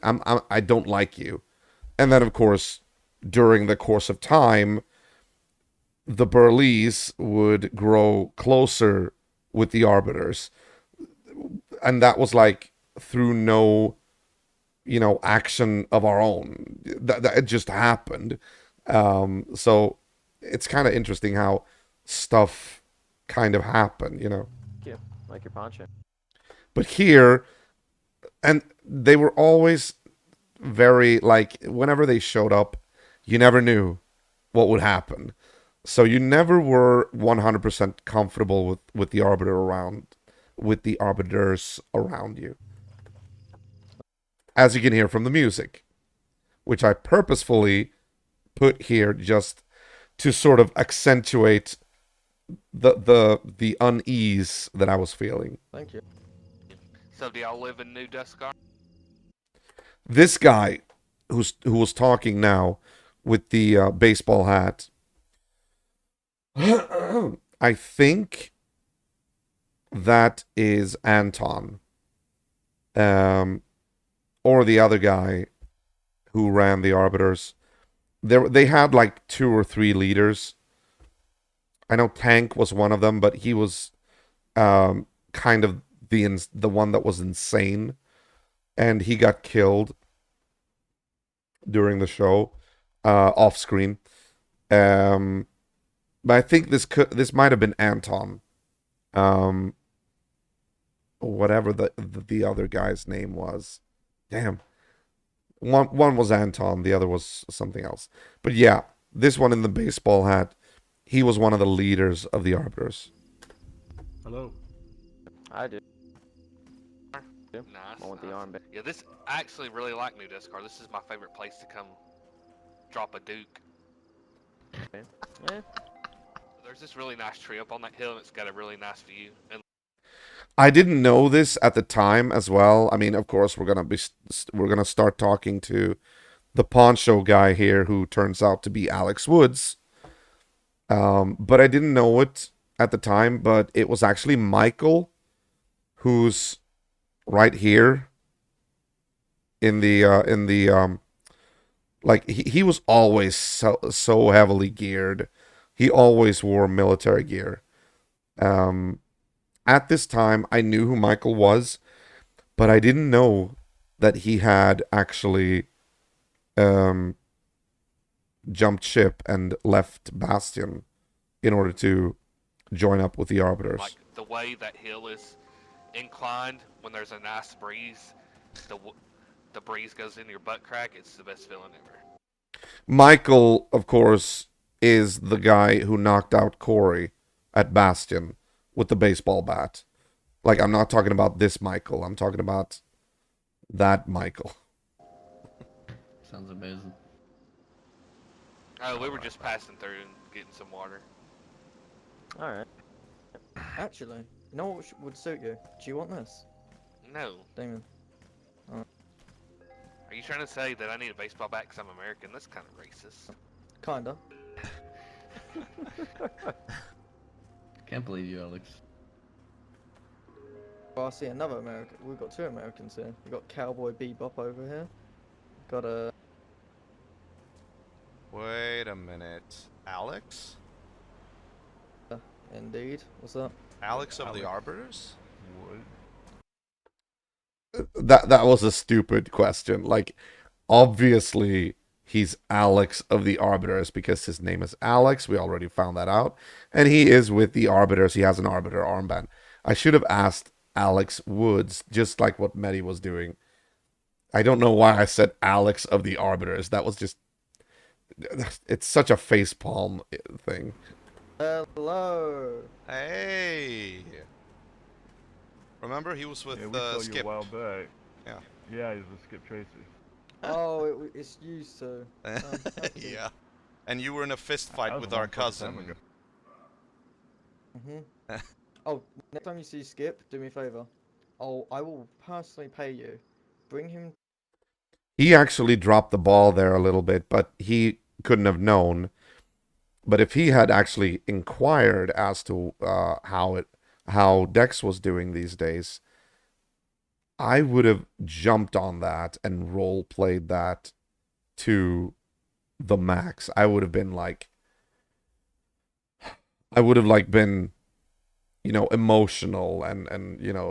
I don't like you. And then, of course, during the course of time, the Burlees would grow closer with the Arbiters. And that was like through no, action of our own. That it just happened. So it's kind of interesting how stuff kind of happened, Yeah, like your poncho. But here, and they were always very, like, whenever they showed up, you never knew what would happen. So you never were 100% comfortable with the arbiters around you. As you can hear from the music, which I purposefully put here just to sort of accentuate the unease that I was feeling. Thank you. So do y'all live in New Duscar? This guy who was talking now with the baseball hat, I think that is Anton, or the other guy who ran the Arbiters. They had like 2 or 3 leaders. I know Tank was one of them, but he was kind of the one that was insane, and he got killed during the show, off screen. But I think this might have been Anton, whatever the other guy's name was. Damn, one was Anton, the other was something else. But yeah, this one in the baseball hat, he was one of the leaders of the Arbiters. Hello. I do. Nice. One with the nice. armband. Yeah, I actually really like New Duscar. This is my favorite place to come drop a duke. Okay. Eh, There's this really nice tree up on that hill, and it's got a really nice view. And I didn't know this at the time as well. I mean, of course, we're gonna start talking to the poncho guy here who turns out to be Alex Woods. But I didn't know it at the time, but it was actually Michael, who's right here in the like he was always so heavily geared. He always wore military gear. Um, at this time, I knew who Michael was, but I didn't know that he had actually um, jumped ship and left Bastion in order to join up with the Like Arbiters. the way that hill is inclined when there's a nice breeze, the the breeze goes into your butt crack. It's the best feeling ever. Michael, of course, is the guy who knocked out Corey at Bastion with the baseball bat. Like, I'm not talking about this Michael. I'm talking about that Michael. Sounds amazing. Oh, we were just passing through and getting some water. All right. Actually, you know what would suit you? Do you want this, No. Damon? Are you trying to say that I need a baseball bat because I'm American? That's kind of racist. Kinda. Can't believe you, Alex. Well, I see another American. We've got two Americans here. We've got Cowboy Bebop over here. Got a. Wait a minute. Alex? Indeed. What's that? Alex of the Alex. Arbiters? What? That was a stupid question. Like, obviously, he's Alex of the Arbiters because his name is Alex. We already found that out. And he is with the Arbiters. He has an Arbiter armband. I should have asked Alex Woods, just like what Medi was doing. I don't know why I said Alex of the Arbiters. That was just. It's such a facepalm thing. Hello. Hey! Remember, he was with Yeah, we saw you a Skip. while back. Yeah. Yeah, he's with Skip Tracer. Oh, it's used to. Yeah. And you were in a fist That fight was with a our long fucking time cousin. ago. Oh, next time you see Skip, do me a favor. I will personally pay you. Bring him. He actually dropped the ball there a little bit, but he couldn't have known. But if he had actually inquired as to how Dex was doing these days, I would have jumped on that and role played that to the max. I would have been like, I would have like been, emotional and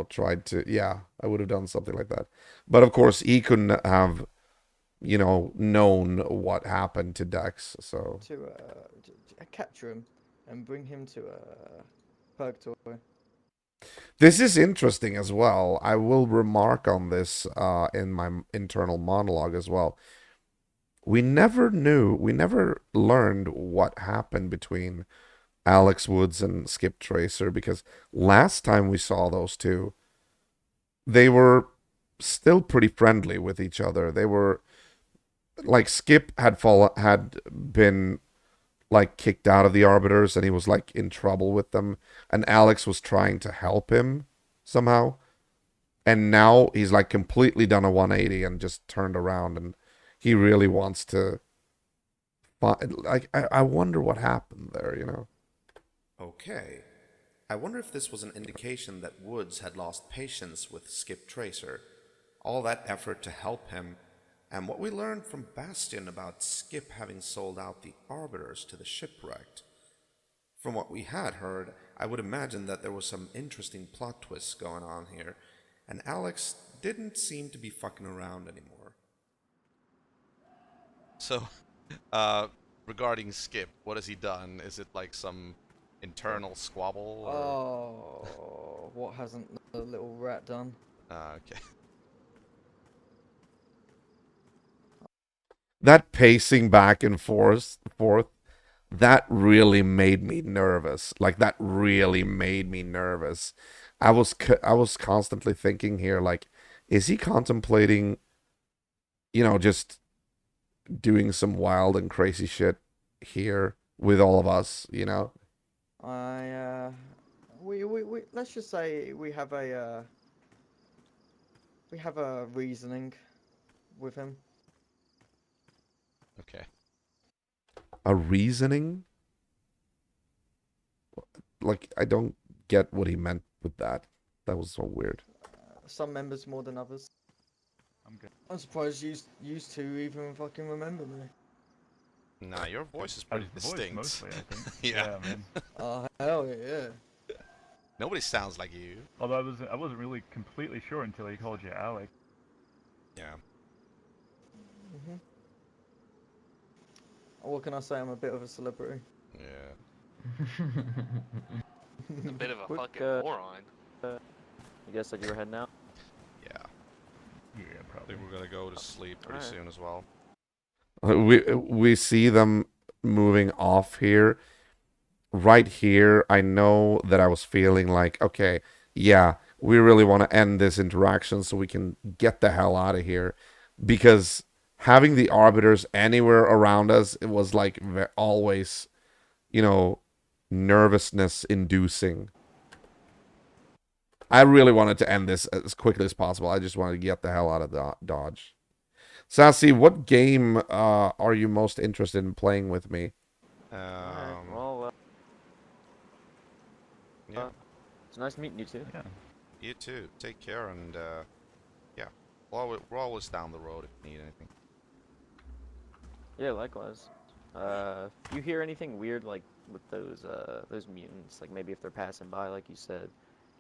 tried to, yeah, I would have done something like that. But of course, he couldn't have, known what happened to Dex. So To capture him and bring him to purgatory. this is interesting as well. I will remark on this in my internal monologue as well. We never learned what happened between Alex Woods and Skip Tracer because last time we saw those two, they were still pretty friendly with each other. They were like Skip had been like kicked out of the Arbiters and he was like in trouble with them, and Alex was trying to help him somehow. And now he's like completely done a 180 and just turned around, and he really wants to like I wonder what happened there. Okay. I wonder if this was an indication that Woods had lost patience with Skip Tracer. All that effort to help him, and what we learned from Bastion about Skip having sold out the Arbiters to the shipwrecked. From what we had heard, I would imagine that there was some interesting plot twists going on here, and Alex didn't seem to be fucking around anymore. So, regarding Skip, what has he done? Is it like some internal squabble or? Oh, what hasn't the little rat done? Okay. That pacing back and forth, that really made me nervous. Like that really made me nervous. I was constantly thinking here, like, is he contemplating, just doing some wild and crazy shit here with all of us? We let's just say we have a reasoning with him. Okay. A reasoning? Like, I don't get what he meant with that. That was so weird. Some members more than others. I'm good. I'm surprised you two even fucking remember me. Nah, your voice is As pretty the voice distinct. mostly, I think. Yeah. Man. Oh hell yeah. Nobody sounds like you. Although I wasn't really completely sure until he called you Alec. Yeah. Mhm. What can I say? I'm a bit of a celebrity. Yeah. A bit of a Quick, fucking moron. you guys said you were heading out? Yeah. Yeah, I probably. think we're gonna go to sleep pretty Alright. soon as well. We see them moving off here. Right here, I know that I was feeling like, okay, yeah, we really want to end this interaction so we can get the hell out of here. Because having the arbiters anywhere around us, it was like always, you know, nervousness inducing. I really wanted to end this as quickly as possible. I just wanted to get the hell out of Dodge. Sassy, what game are you most interested in playing with me? Alright, Um. well, Yeah. it's nice meeting you too. Yeah. You too. Take care, and yeah, we're always down the road if you need anything. Yeah, likewise. If you hear anything weird like with those mutants, like maybe if they're passing by, like you said,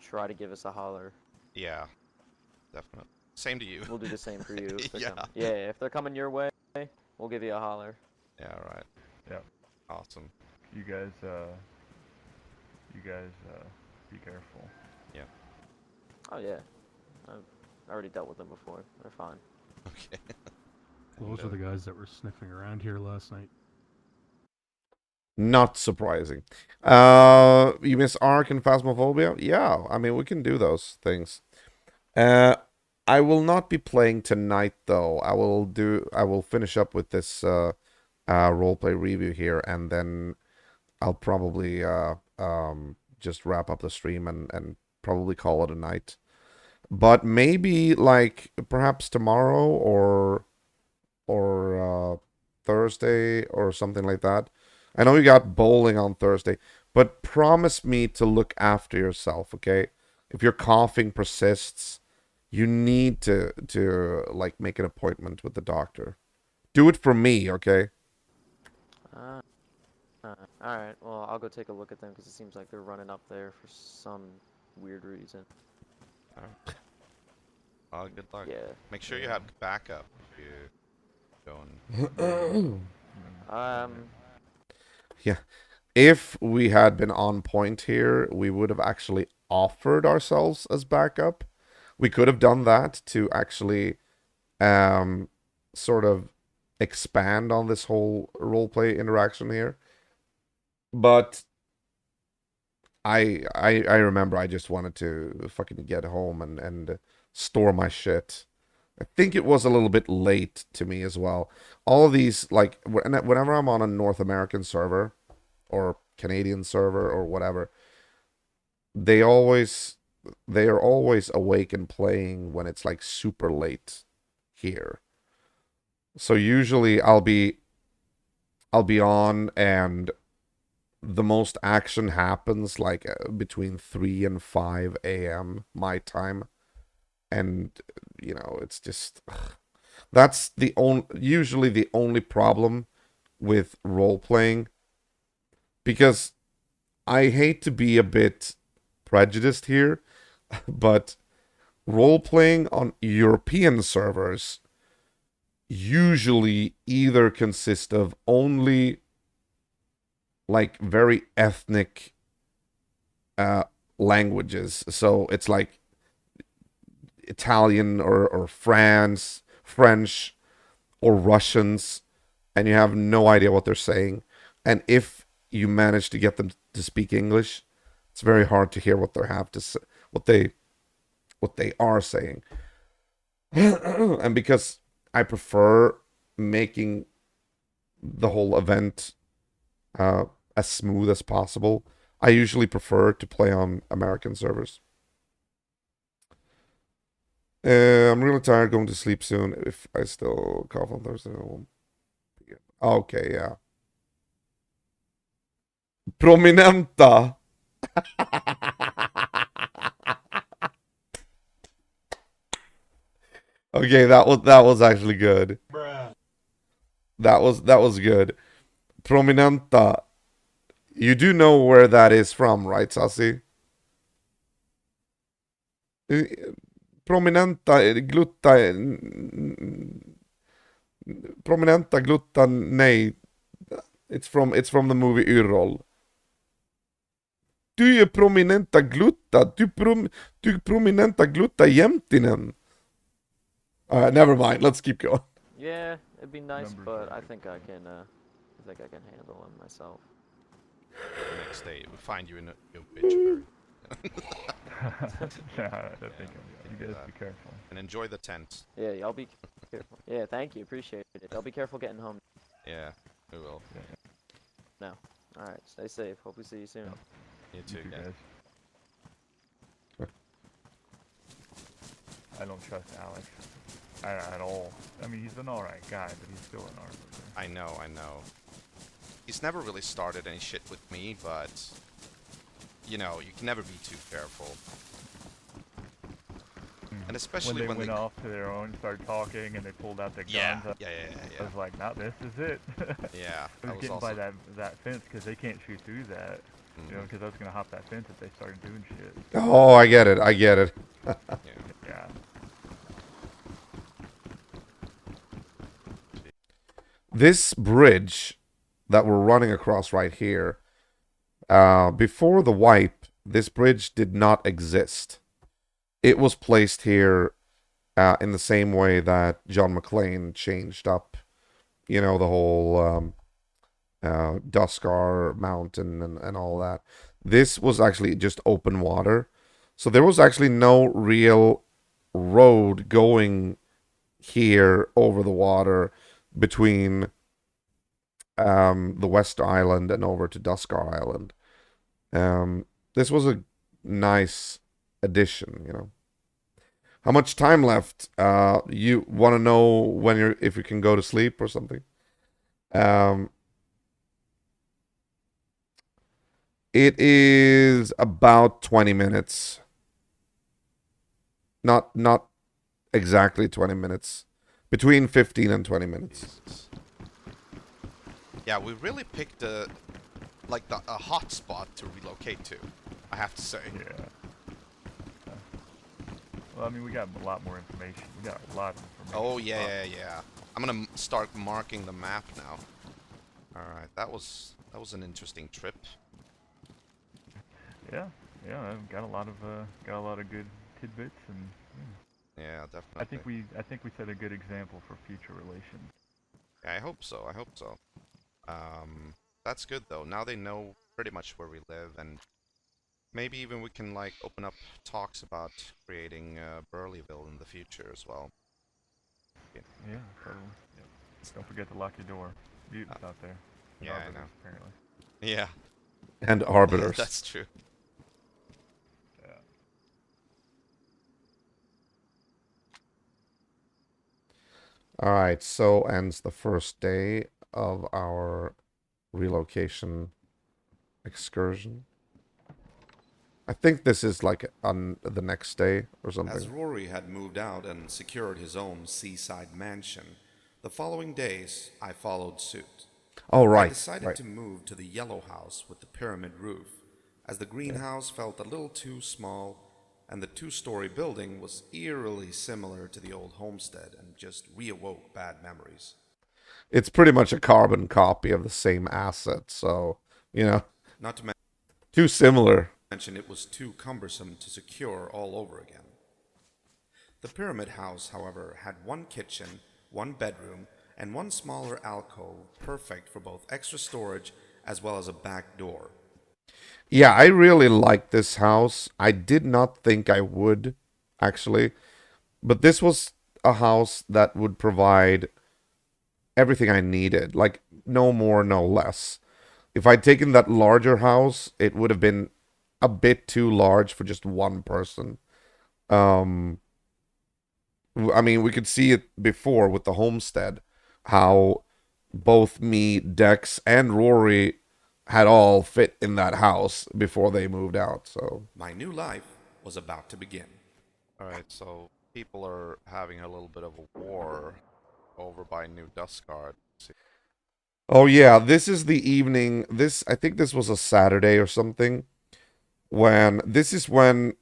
try to give us a holler. Yeah, definitely. Same to you. We'll do the same for you if they're Yeah. coming. Yeah, if they're coming your way, we'll give you a holler. Yeah. Right. Yeah. Awesome. You guys, be careful. Yeah. Oh yeah, I've already dealt with them before. They're fine. Okay. Those And, are the guys that were sniffing around here last night. Not surprising. You miss Ark and Phasmophobia? Yeah, I mean, we can do those things. I will not be playing tonight, though. I will finish up with this roleplay review here, and then I'll probably just wrap up the stream and probably call it a night. But maybe like perhaps tomorrow or Thursday or something like that. I know you got bowling on Thursday, but promise me to look after yourself, okay? If your coughing persists, you need to like make an appointment with the doctor. Do it for me, okay? Uh, Alright, well, I'll go take a look at them because it seems like they're running up there for some weird reason. good luck. Yeah. Make sure you have backup if you going. Yeah. If we had been on point here, we would have actually offered ourselves as backup. We could have done that to actually sort of expand on this whole roleplay interaction here. But I remember I just wanted to fucking get home and store my shit. I think it was a little bit late to me as well. All of these, like, whenever I'm on a North American server or Canadian server or whatever, they always they are always awake and playing when it's like super late here. So usually I'll be on and the most action happens like between 3 and 5 a.m. my time. And you know, it's just that's usually the only problem with role playing, because I hate to be a bit prejudiced here, but role playing on European servers usually either consist of only like very ethnic languages. So it's like Italian or French or Russians, and you have no idea what they're saying. And if you manage to get them to speak English, it's very hard to hear what they have to say, what they are saying. And because I prefer making the whole event as smooth as possible, I usually prefer to play on American servers. I'm really tired, going to sleep soon. If I still cough on Thursday, I won't. Okay, yeah. Prominenta. Okay, that was actually good. That was good. Prominenta. You do know where that is from, right, Sassi? Prominenta glutta prominenta glutta nej. It's from the movie Yrrol. Du är prominenta glutta. Du prominenta glutta jämtinen. Never mind. Let's keep going. Yeah, it'd be nice, Numbers but are I good. think I can. I think I can handle him myself. The next day, we find you in a obituary. Nah, I think can't you do guys that. be careful. And enjoy the tent. Yeah, y'all be careful. Yeah, thank you, appreciate it. Y'all be careful getting home. Yeah, we will. All right, stay safe. Hope we see you soon. You You too, two guys. guys. I don't trust Alex at all. I mean, he's an alright guy, but he's still an arbiter. I know. He's never really started any shit with me, but you know, you can never be too careful. And especially when they when went off to their own, started talking, and they pulled out their guns. yeah, I yeah. was like, "Now this is it." Yeah, I that was was getting also by that fence because they can't shoot through that. You know, because I was gonna hop that fence if they started doing shit. Oh, I get it. yeah. Yeah. This bridge that we're running across right here, before the wipe, this bridge did not exist. It was placed here in the same way that John McClane changed up, the whole Duskar Mountain and all that. This was actually just open water. So there was actually no real road going here over the water between the West Island and over to Duskar Island. This was a nice addition. How much time left? You want to know if you can go to sleep or something? It is about 20 minutes. Not exactly 20 minutes. Between 15 and 20 minutes. Jesus. Yeah, we really picked a hot spot to relocate to, I have to say. Yeah. Well, I mean, we got a lot more information. We got a lot of information. Oh yeah. I'm gonna start marking the map now. All right, that was an interesting trip. Yeah. I've got a lot of good tidbits, and Yeah, definitely. I think we set a good example for future relations. Yeah, I hope so. That's good though. Now they know pretty much where we live, and maybe even we can like open up talks about creating Burleyville in the future as well. Yeah, totally. Yep. Don't forget to lock your door. Mutants out there. And Yeah, I arbiters, know. apparently. Yeah, And arbiters. that's true. Yeah. All right, so ends the first day of our relocation excursion. I think this is like on the next day or As something. Rory had moved out and secured his own seaside mansion, the following days I followed suit. Oh, I right, decided right. to move to the yellow house with the pyramid roof, as the greenhouse felt a little too small, and the two-story building was eerily similar to the old homestead and just reawoke bad memories. It's pretty much a carbon copy of the same asset, so, Not to too similar. mention it was too cumbersome to secure all over again. The pyramid house, however, had one kitchen, one bedroom, and one smaller alcove, perfect for both extra storage as well as a back door. Yeah, I really like this house. I did not think I would, actually. But this was a house that would provide everything I needed. Like, no more, no less. If I'd taken that larger house, it would have been a bit too large for just one person. I mean, we could see it before with the homestead, how both me, Dex, and Rory had all fit in that house before they moved out. So My new life was about to begin. Alright, so people are having a little bit of a war over by New Dustguard. oh yeah, this is the evening. This I think this was a Saturday or something. When this is when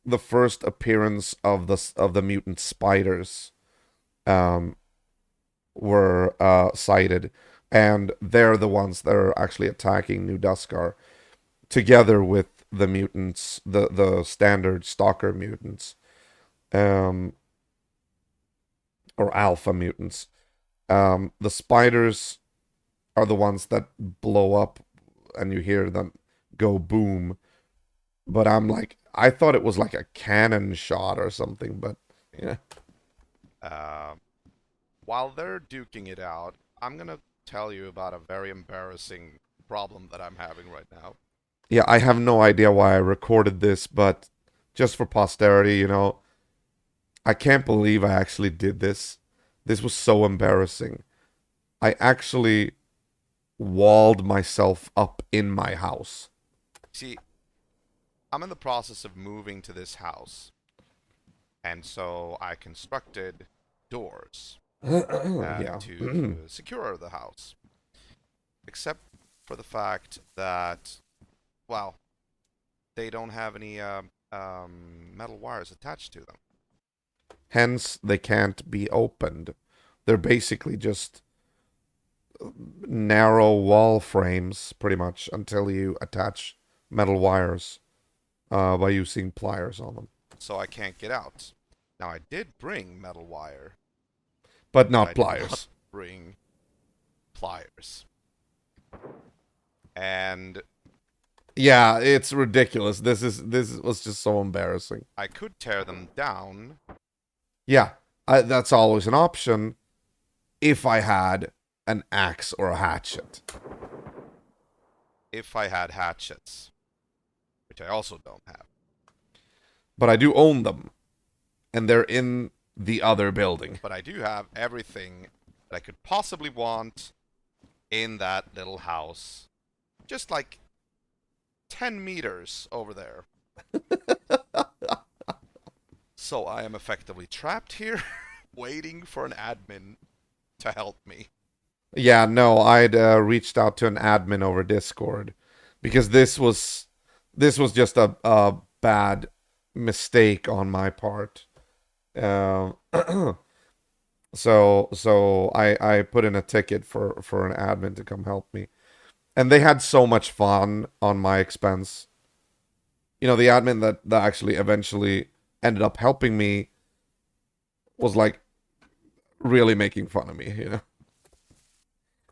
the first appearance of the mutant spiders um were sighted, and they're the ones that are actually attacking New Duskar together with the mutants, the standard stalker mutants, um or alpha mutants. The spiders are the ones that blow up and you hear them go boom. But I'm like, I thought it was like a cannon shot or something, but yeah. Um, while they're duking it out, I'm gonna tell you about a very embarrassing problem that I'm having right now. Yeah, I have no idea why I recorded this, but just for posterity, I can't believe I actually did this. This was so embarrassing. I actually walled myself up in my house. See, I'm in the process of moving to this house, and so I constructed doors Yeah. to secure the house. Except for the fact that, well, they don't have any metal wires attached to them. Hence, they can't be opened. They're basically just narrow wall frames, pretty much, until you attach metal wires by using pliers on them. So I can't get out. Now, I did bring metal wire, But but not I did not pliers. bring pliers. And Yeah, it's ridiculous. This was just so embarrassing. I could tear them down. Yeah, that's always an option if I had an axe or a hatchet. If I had hatchets, which I also don't have. But I do own them, and they're in the other building. But I do have everything that I could possibly want in that little house. Just like 10 meters over there. So I am effectively trapped here, waiting for an admin to help me. Yeah, no, I'd reached out to an admin over Discord because this was just a bad mistake on my part. Um, so I put in a ticket for an admin to come help me, and they had so much fun on my expense. The admin that actually eventually ended up helping me was like really making fun of me.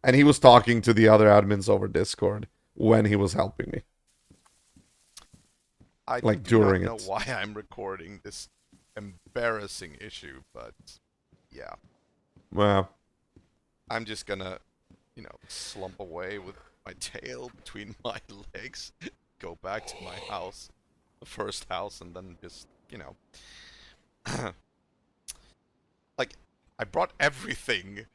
And he was talking to the other admins over Discord when he was helping me. I Like do not during know it. why I'm recording this embarrassing issue, but yeah. Well, I'm just gonna, slump away with my tail between my legs, go back to my house, the first house, and then just, like, I brought everything.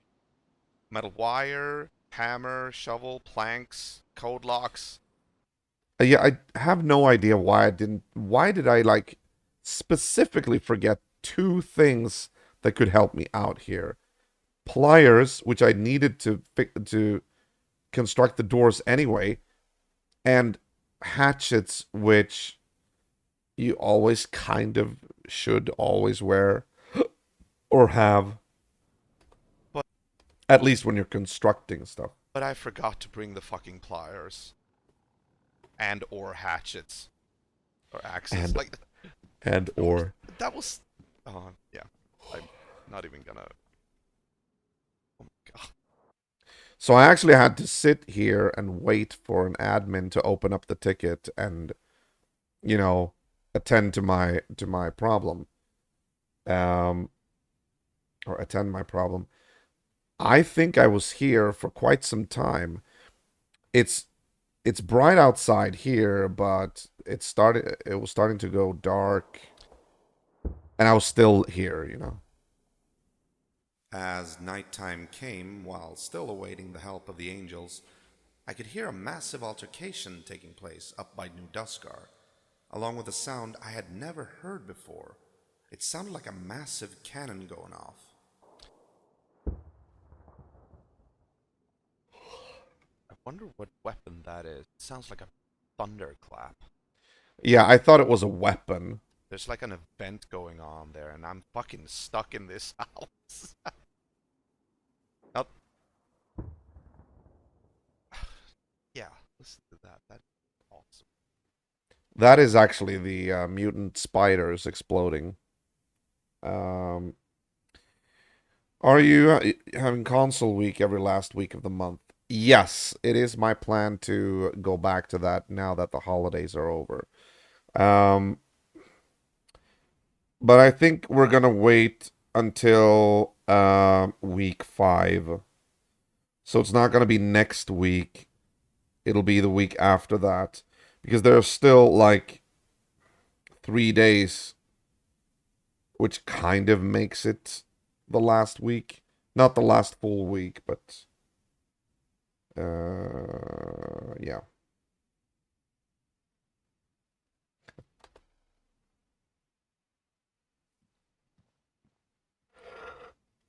Metal wire, hammer, shovel, planks, code locks. yeah, I have no idea why I didn't. Why did I like specifically forget two things that could help me out here? Pliers, which I needed to construct the doors anyway, and hatchets, which you always kind of should always wear or have, But at least when you're constructing stuff. but I forgot to bring the fucking pliers. And or hatchets. Or axes. And Like, and or that was... yeah. I'm not even gonna... Oh my god. so I actually had to sit here and wait for an admin to open up the ticket and attend to my problem. Um or attend my problem. I think I was here for quite some time. It's it's bright outside here, but it was starting to go dark, and I was still here. As nighttime came, while still awaiting the help of the angels, I could hear a massive altercation taking place up by New Duskar, along with a sound I had never heard before. It sounded like a massive cannon going off. I wonder what weapon that is. It sounds like a thunderclap. Yeah, I thought it was a weapon. There's like an event going on there, and I'm fucking stuck in this house. Now, yeah, listen to that. That's awesome. That is actually the mutant spiders exploding. Um, are you having console week every last week of the month? Yes, it is my plan to go back to that now that the holidays are over. Um, but I think we're gonna wait until week 5. So it's not gonna be next week. It'll be the week after that because there's still like 3 days, which kind of makes it the last week. Not the last full week, but yeah.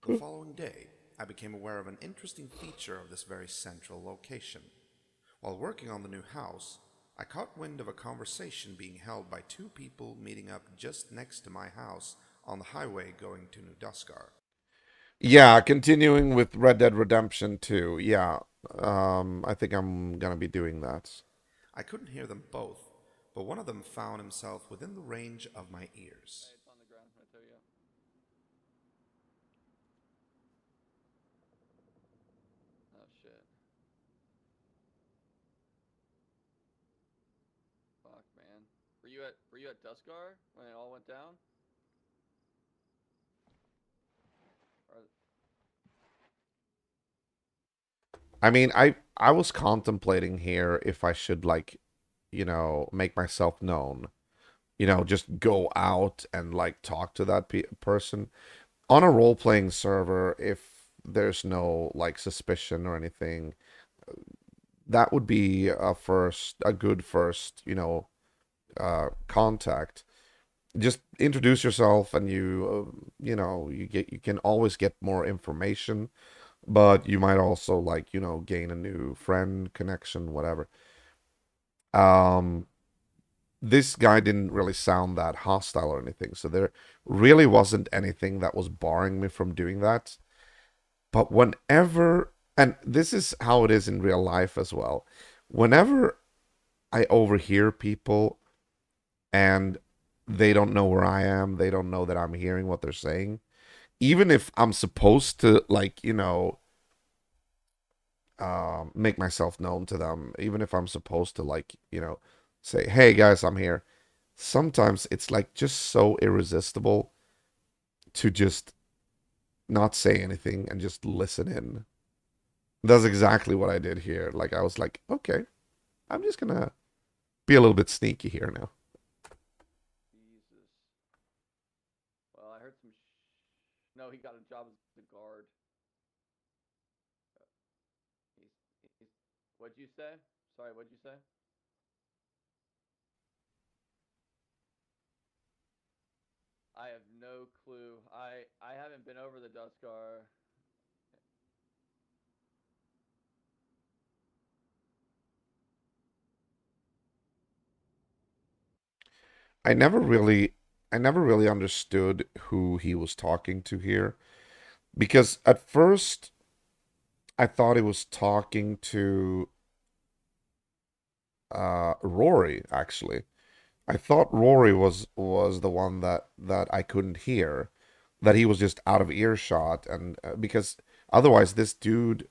The following day, I became aware of an interesting feature of this very central location. While working on the new house, I caught wind of a conversation being held by two people meeting up just next to my house on the highway going to New Duskar. Yeah, continuing with Red Dead Redemption 2. Yeah. I think I'm gonna be doing that. I couldn't hear them both, but one of them found himself within the range of my ears. It's on the ground, I tell you. Oh shit. Fuck, man. Were you at Duskar when it all went down? Or I mean, I was contemplating here if I should like, make myself known. Just go out and like talk to that person on a role-playing server if there's no like suspicion or anything. That would be a good first, contact. Just introduce yourself and you can always get more information, but you might also like, gain a new friend, connection, whatever. Um this guy didn't really sound that hostile or anything, so there really wasn't anything that was barring me from doing that. But whenever, and this is how it is in real life as well, whenever I overhear people and they don't know where I am, they don't know that I'm hearing what they're saying, even if I'm supposed to, like, make myself known to them, even if I'm supposed to, like, say, hey guys, I'm here. Sometimes it's like just so irresistible to just not say anything and just listen in. That's exactly what I did here. Like, I was like, okay, I'm just gonna be a little bit sneaky here now. Jesus. Well, I heard some. No, he got a job as a guard. He's. What'd you say? Sorry, what'd you say? I have no clue. I haven't been over the Duskar. I never really I never really understood who he was talking to here because at first I thought he was talking to Rory actually. I thought Rory was the one that I couldn't hear, that he was just out of earshot, and because otherwise this dude,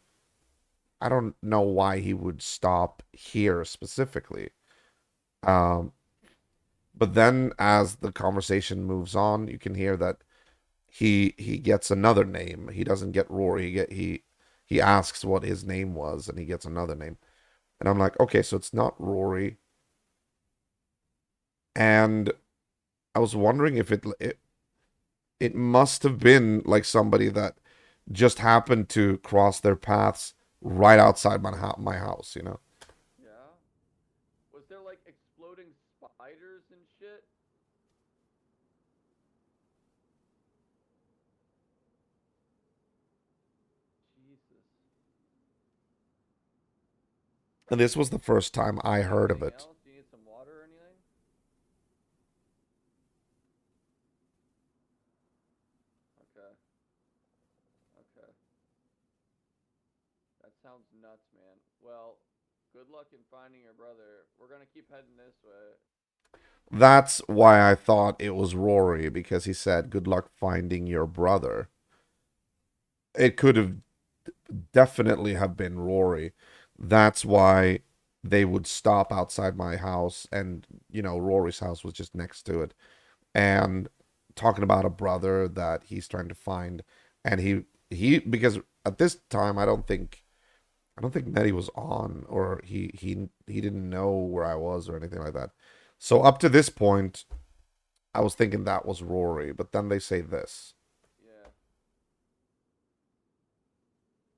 I don't know why he would stop here specifically. Um, but then as the conversation moves on, you can hear that he gets another name. He doesn't get Rory. He asks what his name was, and he gets another name. And I'm like, okay, so it's not Rory. And I was wondering if it must have been like somebody that just happened to cross their paths right outside my house, you know. Yeah. Was there like exploding spiders and shit? Jesus. And this was the first time I heard of Anything it. else? Do you need some water or anything? Okay. Okay. That sounds nuts, man. Well, good luck in finding your brother. We're gonna keep heading this way. That's why I thought it was Rory, because he said, "Good luck finding your brother." It could have definitely have been Rory. That's why they would stop outside my house, and Rory's house was just next to it, and talking about a brother that he's trying to find, and he because at this time I don't think Nettie was on, or he didn't know where I was or anything like that. So up to this point, I was thinking that was Rory, but then they say this. Yeah.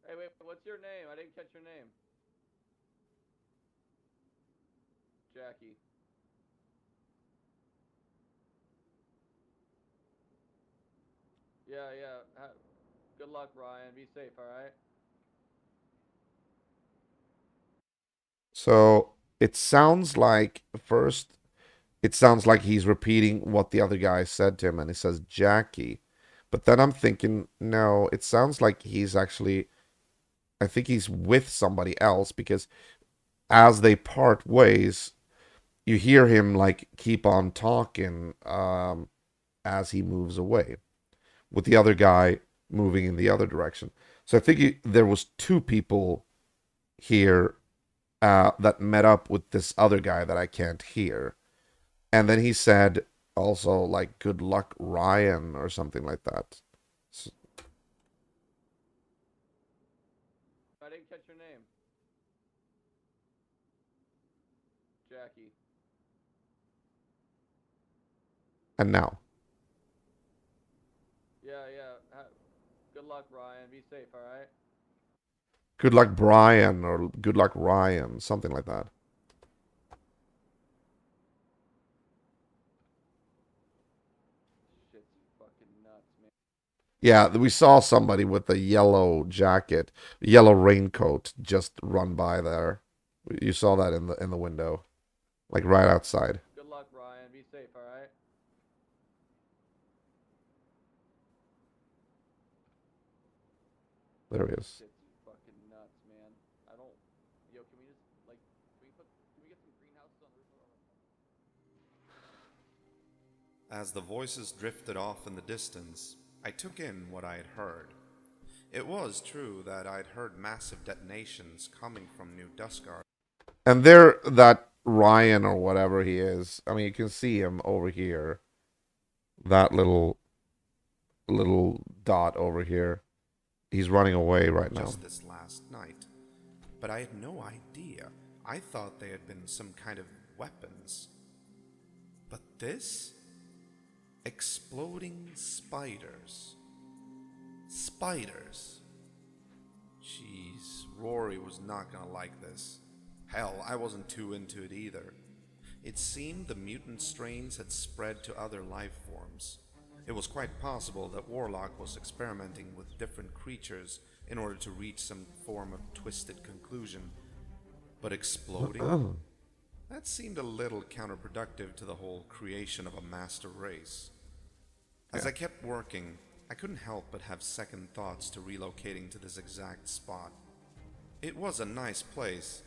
Hey, wait, what's your name? I didn't catch your name. Jackie. Yeah, yeah. Good luck, Ryan. Be safe, alright? So it sounds like first, it sounds like he's repeating what the other guy said to him, and he says Jackie. But then I'm thinking, no, it sounds like he's actually, I think he's with somebody else, because as they part ways, you hear him like keep on talking as he moves away, with the other guy moving in the other direction. So I think there was two people here that met up with this other guy that I can't hear. And then he said also like "Good luck, Ryan" or something like that. S- I didn't catch your name. Jackie. And now, Yeah, yeah. Good luck, Ryan. Be safe, alright? "Good luck, Brian" or "Good luck, Ryan," something like that. Shit's fucking nuts, man. Yeah, we saw somebody with a yellow jacket, yellow raincoat just run by there. You saw that in the window, like right outside. Good luck, Ryan. Be safe, alright? There he is. Shit's fucking nuts, man. I don't. Yo, can we just like, can we get some greenhouses on the roof of our? As the voices drifted off in the distance, I took in what I had heard. It was true that I'd heard massive detonations coming from New Duskar. And there, that Ryan or whatever he is. I mean, you can see him over here. That little dot over here. He's running away right now. Just this last night, but I had no idea. I thought they had been some kind of weapons. But this? Exploding spiders. Spiders. Jeez, Rory was not gonna like this. Hell, I wasn't too into it either. It seemed the mutant strains had spread to other life forms. It was quite possible that Warlock was experimenting with different creatures in order to reach some form of twisted conclusion. But exploding? That seemed a little counterproductive to the whole creation of a master race. As I kept working, I couldn't help but have second thoughts to relocating to this exact spot. It was a nice place,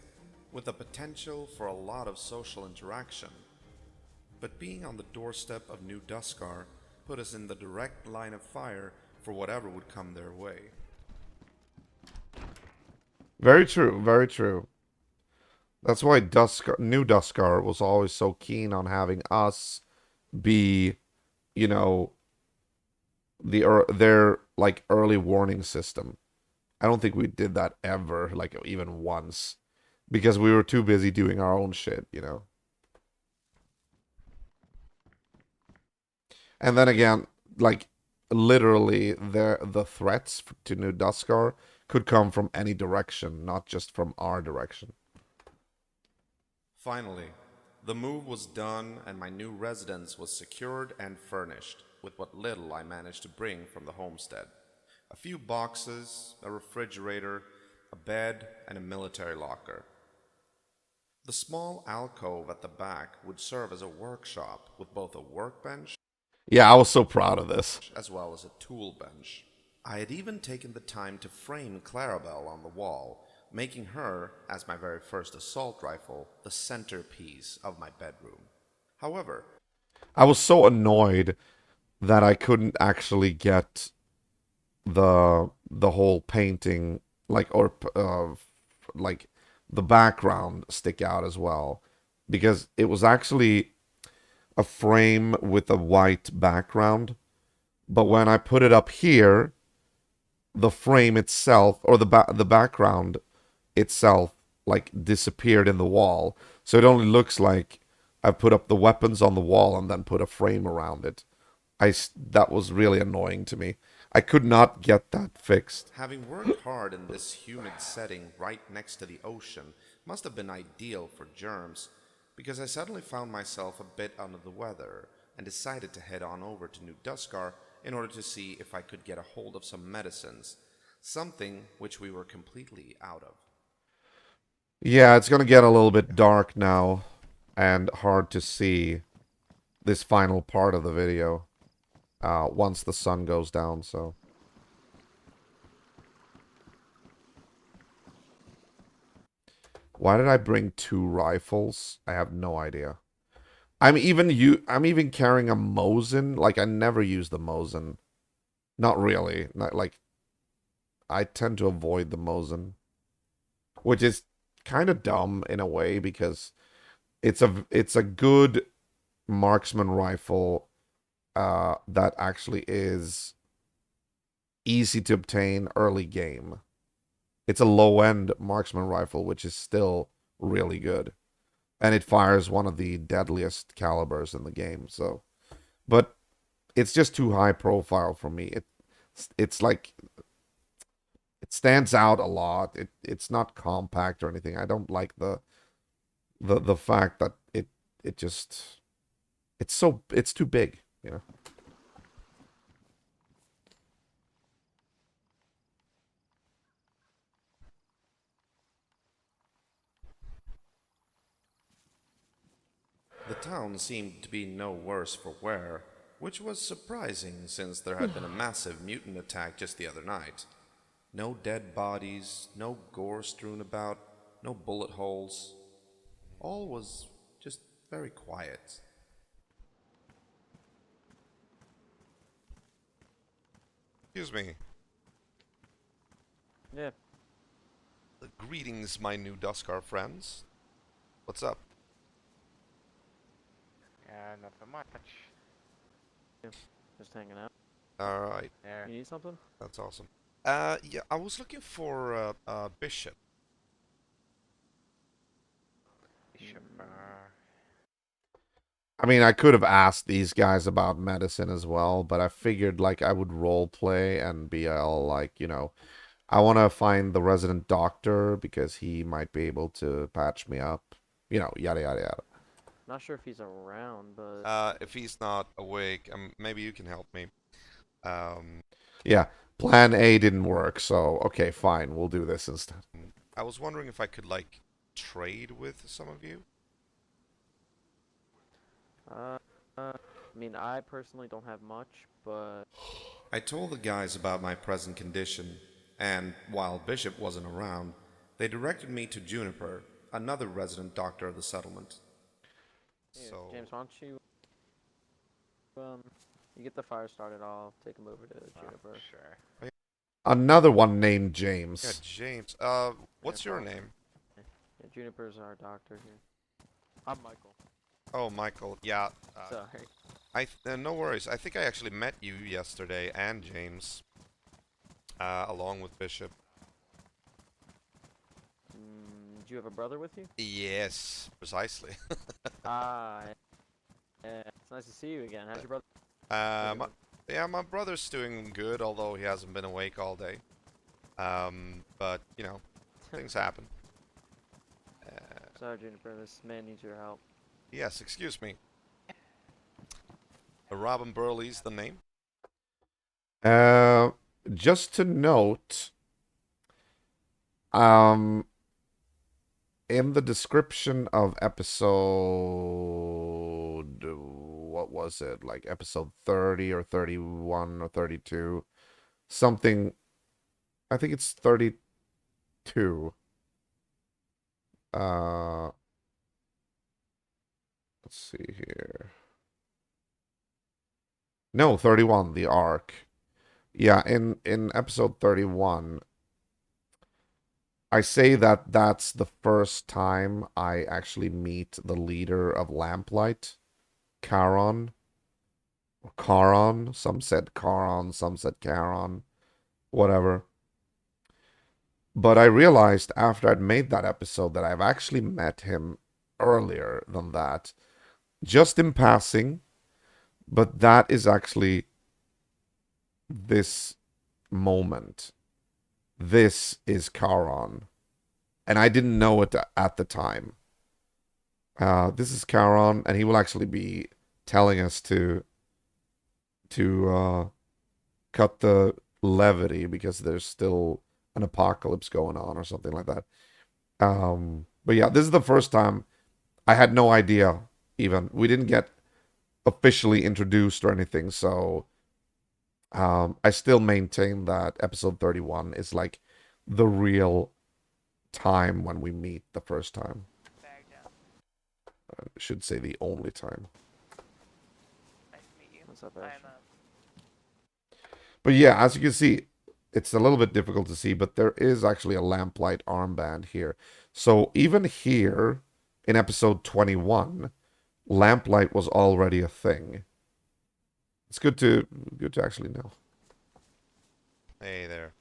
with the potential for a lot of social interaction. But being on the doorstep of New Duskar put us in the direct line of fire for whatever would come their way. Very true. Very true. That's why New Duskar was always so keen on having us be, you know, their like early warning system. I don't think we did that ever, like even once, because we were too busy doing our own shit. And then again, like literally the threats to New Duskar could come from any direction, not just from our direction. Finally, the move was done and my new residence was secured and furnished with what little I managed to bring from the homestead. A few boxes, a refrigerator, a bed, and a military locker. The small alcove at the back would serve as a workshop with both a workbench Yeah, I was so proud of this. as well as a tool bench. I had even taken the time to frame Clarabelle on the wall, making her, as my very first assault rifle, the centerpiece of my bedroom. However, I was so annoyed that I couldn't actually get the whole painting like the background stick out as well, because it was actually a frame with a white background, but when I put it up here, the frame itself or the background itself like disappeared in the wall, so it only looks like I put up the weapons on the wall and then put a frame around it. That was really annoying to me. I could not get that fixed. having worked hard in this humid setting right next to the ocean must have been ideal for germs, because I suddenly found myself a bit under the weather and decided to head on over to New Duskar in order to see if I could get a hold of some medicines, something which we were completely out of. Yeah, it's gonna get a little bit dark now and hard to see this final part of the video once the sun goes down, so. Why did I bring 2 rifles? I have no idea. I'm even carrying a Mosin. Like, I never use the Mosin. Not really. Not like, I tend to avoid the Mosin, which is kind of dumb in a way, because it's a good marksman rifle that actually is easy to obtain early game. It's a low-end marksman rifle, which is still really good. And it fires one of the deadliest calibers in the game, so. But it's just too high profile for me. It's like, it stands out a lot. It's not compact or anything. I don't like the fact that it just it's too big, you know. The town seemed to be no worse for wear, which was surprising since there had been a massive mutant attack just the other night. No dead bodies, no gore strewn about, no bullet holes. All was just very quiet. Excuse me. Yeah. Greetings, my New Duskar friends. What's up? Nothing much. Just hanging out. Alright, There. You need something? that's awesome. Yeah, I was looking for Bishop. Bishop, I mean, I could have asked these guys about medicine as well, but I figured like I would role play and be all like, I want to find the resident doctor because he might be able to patch me up, yada yada yada. Not sure if he's around, but If he's not awake, maybe you can help me. Yeah, plan A didn't work, so okay, fine, we'll do this instead. I was wondering if I could, like, trade with some of you? I mean, I personally don't have much, but I told the guys about my present condition, and while Bishop wasn't around, they directed me to Juniper, another resident doctor of the settlement. yeah, So, James, why don't you get the fire started? I'll take him over to Juniper. sure. Another one named yeah, James. James. What's your follow me. name? Yeah, Juniper's our doctor here. I'm Michael. Oh, Michael. Yeah. Sorry. No worries. I think I actually met you yesterday and James, along with Bishop. Do you have a brother with you? Yes, precisely. Ah, yeah. It's nice to see you again. How's your brother? Uh, my, Yeah, my brother's doing good, although he hasn't been awake all day. But you know, things happen. Sorry, Juniper, this man needs your help. Yes, excuse me. Robin Burley's the name. Uh, just to note, um, in the description of episode, what was it? Like episode 30 or 31 or 32, something. I think it's 32. Uh, let's see here. No, 31, the arc. Yeah, in episode 31, I say that that's the first time I actually meet the leader of Lamplight, Charon. Or Charon. Some said Charon, some said Charon. Whatever. But I realized after I'd made that episode that I've actually met him earlier than that. Just in passing. But that is actually this moment. This is Charon. And I didn't know it at the time. This is Charon, and he will actually be telling us to cut the levity because there's still an apocalypse going on or something like that. But yeah, this is the first time I had no idea even. We didn't get officially introduced or anything, so I still maintain that episode 31 is like the real time when we meet the first time. I should say the only time. Nice to meet you. What's up, I'm Ash? But yeah, as you can see, it's a little bit difficult to see, but there is actually a lamplight armband here. So even here in episode 21, lamplight was already a thing. It's good to actually know. Hey there.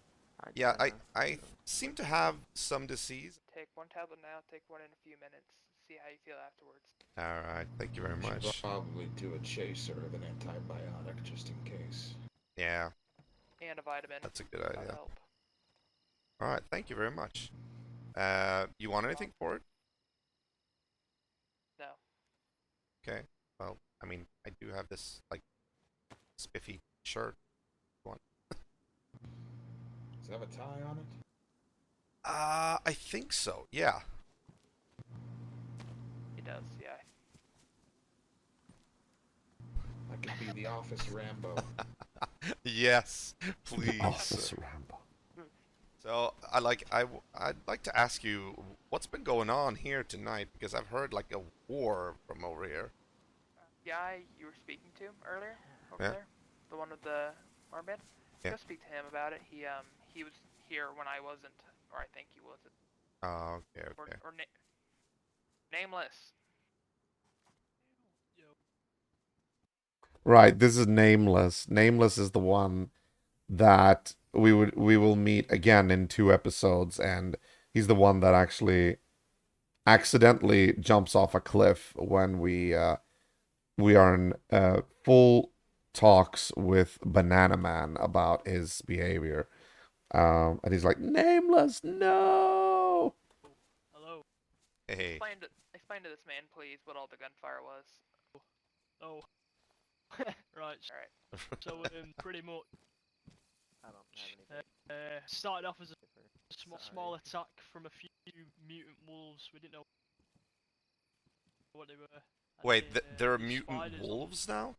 Hi, Yeah, Jenna. I seem to have some disease. take one tablet now, take one in a few minutes. See how you feel afterwards. All right, thank you very Should much. probably do a chaser of an antibiotic just in case. Yeah, And a vitamin. that's a good That'll idea. help. All right, thank you very much. You want anything for it? No. Okay. Well, I mean, I do have this like spiffy shirt. One. Does it have a tie on it? I think so. Yeah. He does, yeah. I could be the office Rambo. Yes, please. Office Rambo. So I'd like to ask you what's been going on here tonight because I've heard like a war from over here. Guy you were speaking to earlier over Yeah. there, the one with the armband. Yeah. Go speak to him about it. He was here when I wasn't, or I think he wasn't. Oh, okay, okay. Or nameless. Right, this is Nameless. Nameless is the one that we will meet again in 2 episodes, and he's the one that actually accidentally jumps off a cliff when we are in full talks with Banana Man about his behavior. And he's like, Nameless, no! Hello. Hey. Explain to this man, please, what all the gunfire was. Oh. Right. Alright. So pretty much I don't have anything. started off as a Sorry. small attack from a few mutant wolves. We didn't know what they were. And Wait, there are these mutant spiders- wolves now?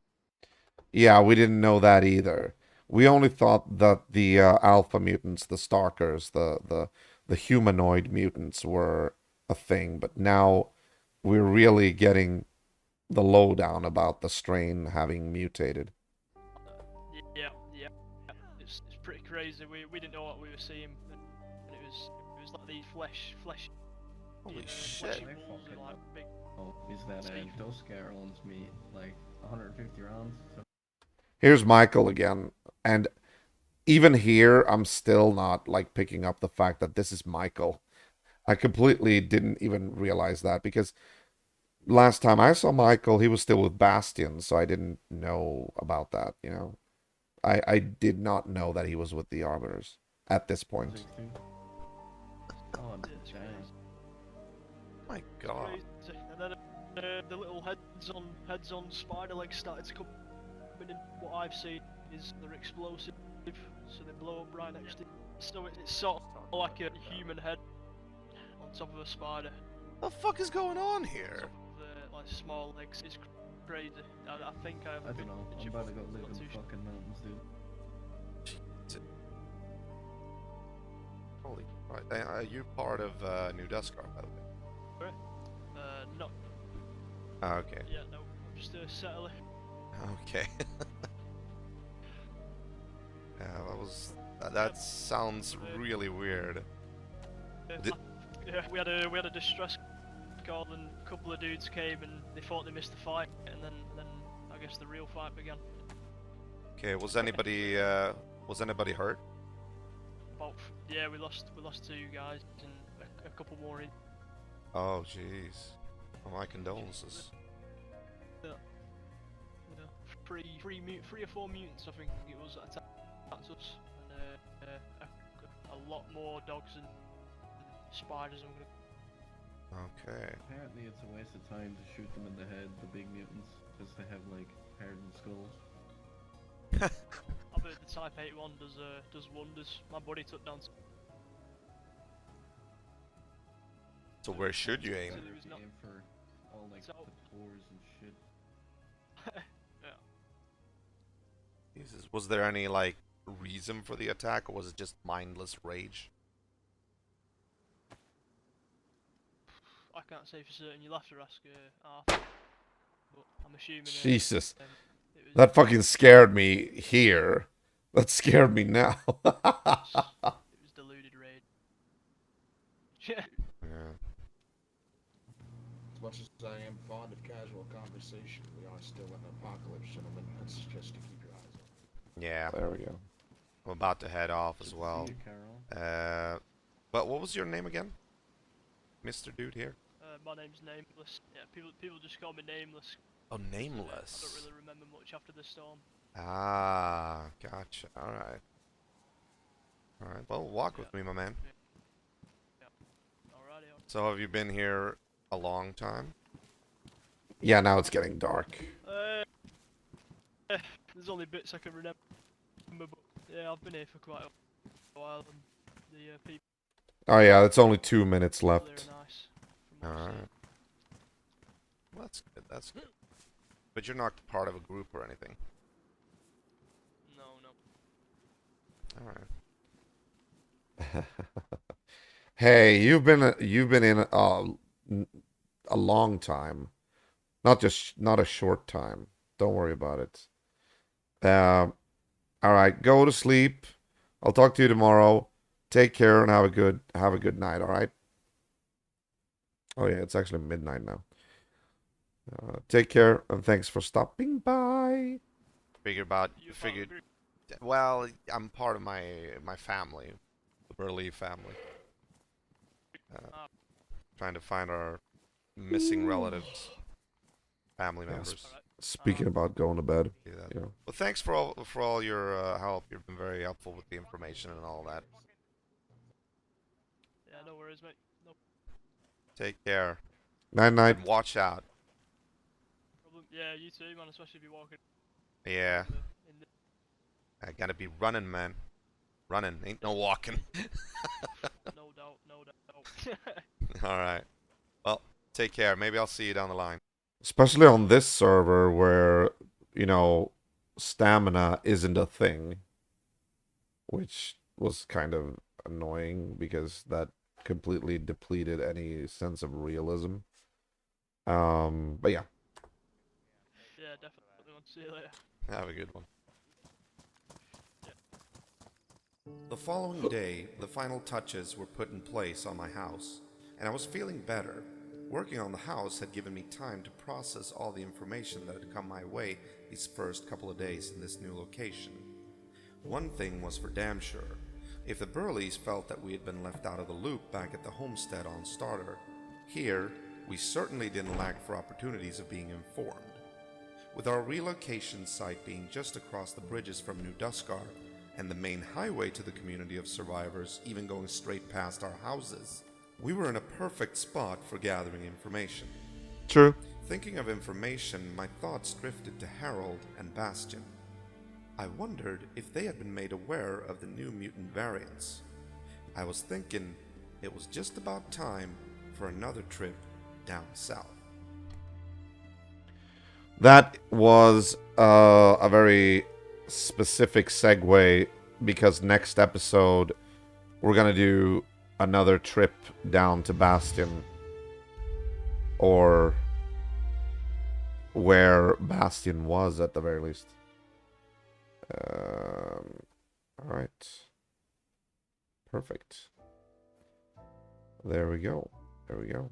Yeah, we didn't know that either. We only thought that the alpha mutants, the stalkers, the humanoid mutants were a thing, but now we're really getting the lowdown about the strain having mutated. Yeah. It's pretty crazy. We didn't know what we were seeing, and it was like these flesh. Holy fleshy shit. wolves and like big. Oh, is that Steve. those Scarolins meet like 150 rounds? So Here's Michael again, and even here, I'm still not like picking up the fact that this is Michael. I completely didn't even realize that because last time I saw Michael, he was still with Bastion, so I didn't know about that, you know. I did not know that he was with the Arbiters at this point. 16. Oh, damn. My God. Crazy. And then the little heads on spider legs started to come in. What I've seen is they're explosive, so they blow up right next to it. So it's sort of like a human head on top of a spider. What the fuck is going on here? The like small legs. It's crazy. I think I have. I don't know. I'm about to go live in the fucking mountains, dude. Holy Christ. Are you part of New Duskar, by the way? No. Oh, okay. Yeah, no. I'm just a settler. Okay. That sounds really weird. Yeah, we had a distress call, and a couple of dudes came and they thought they missed the fight, and then I guess the real fight began. Okay, was anybody hurt? Yeah, we lost 2 guys and a couple more in. Oh jeez. Oh, my condolences. Yeah. 3 or 4 mutants, I think it was, attacked us, and a lot more dogs and spiders. Okay. Apparently it's a waste of time to shoot them in the head, the big mutants, because they have like hardened skulls. I've heard the Type 81 does wonders. My buddy took down. So where should you aim? Aim for all like the pores and shit. Yeah. Jesus. Was there any like reason for the attack, or was it just mindless rage? I can't say for certain. You'll have to ask Arthur. But I'm assuming. Jesus. That fucking scared me here. That scared me now. It was deluded rage. Yeah. As much as I am fond of casual conversation, we are still in an apocalypse, gentlemen. That's just to keep your eyes open. Yeah. There we go. I'm about to head off as well. But what was your name again, Mr. Dude here? My name's Nameless. Yeah, people just call me Nameless. Oh, Nameless. I don't really remember much after the storm. Ah, gotcha. All right. All right. Well, walk with me, my man. Yeah. Alrighty. So have you been here a long time? Yeah, now it's getting dark. There's only bits I can remember, but yeah, I've been here for quite a while, and the people. Oh yeah, it's only 2 minutes left. They're nice. Alright. Well, that's good, that's good. But you're not part of a group or anything? No. Alright. Hey, you've been in a long time, not a short time. Don't worry about it. All right, go to sleep. I'll talk to you tomorrow. Take care and have a good night. All right. Oh yeah, it's actually midnight now. Take care and thanks for stopping by. Figured. Well, I'm part of my family, the Burley family. Trying to find our missing relatives, family members. Speaking about going to bed. Yeah. Yeah. Well, thanks for all your help. You've been very helpful with the information and all that. Yeah, no worries, mate. No Take care. Night night. And watch out. problem. Yeah, you too, man. Especially if you're walking. Yeah. I gotta be running, man. Running, ain't no walking. No doubt. Alright. Well, take care. Maybe I'll see you down the line. Especially on this server where, stamina isn't a thing. Which was kind of annoying because that completely depleted any sense of realism. But yeah. Yeah, definitely. I'll see you later. Have a good one. The following day, the final touches were put in place on my house, and I was feeling better. Working on the house had given me time to process all the information that had come my way these first couple of days in this new location. One thing was for damn sure. If the Burleys felt that we had been left out of the loop back at the homestead on Starter, here, we certainly didn't lack for opportunities of being informed. With our relocation site being just across the bridges from New Duskar, and the main highway to the community of survivors even going straight past our houses, we were in a perfect spot for gathering information. True. Thinking of information, my thoughts drifted to Harold and Bastion. I wondered if they had been made aware of the new mutant variants. I was thinking it was just about time for another trip down south. That was a very specific segue, because next episode we're gonna do another trip down to Bastion, or where Bastion was at the very least. All right, perfect. There we go. There we go.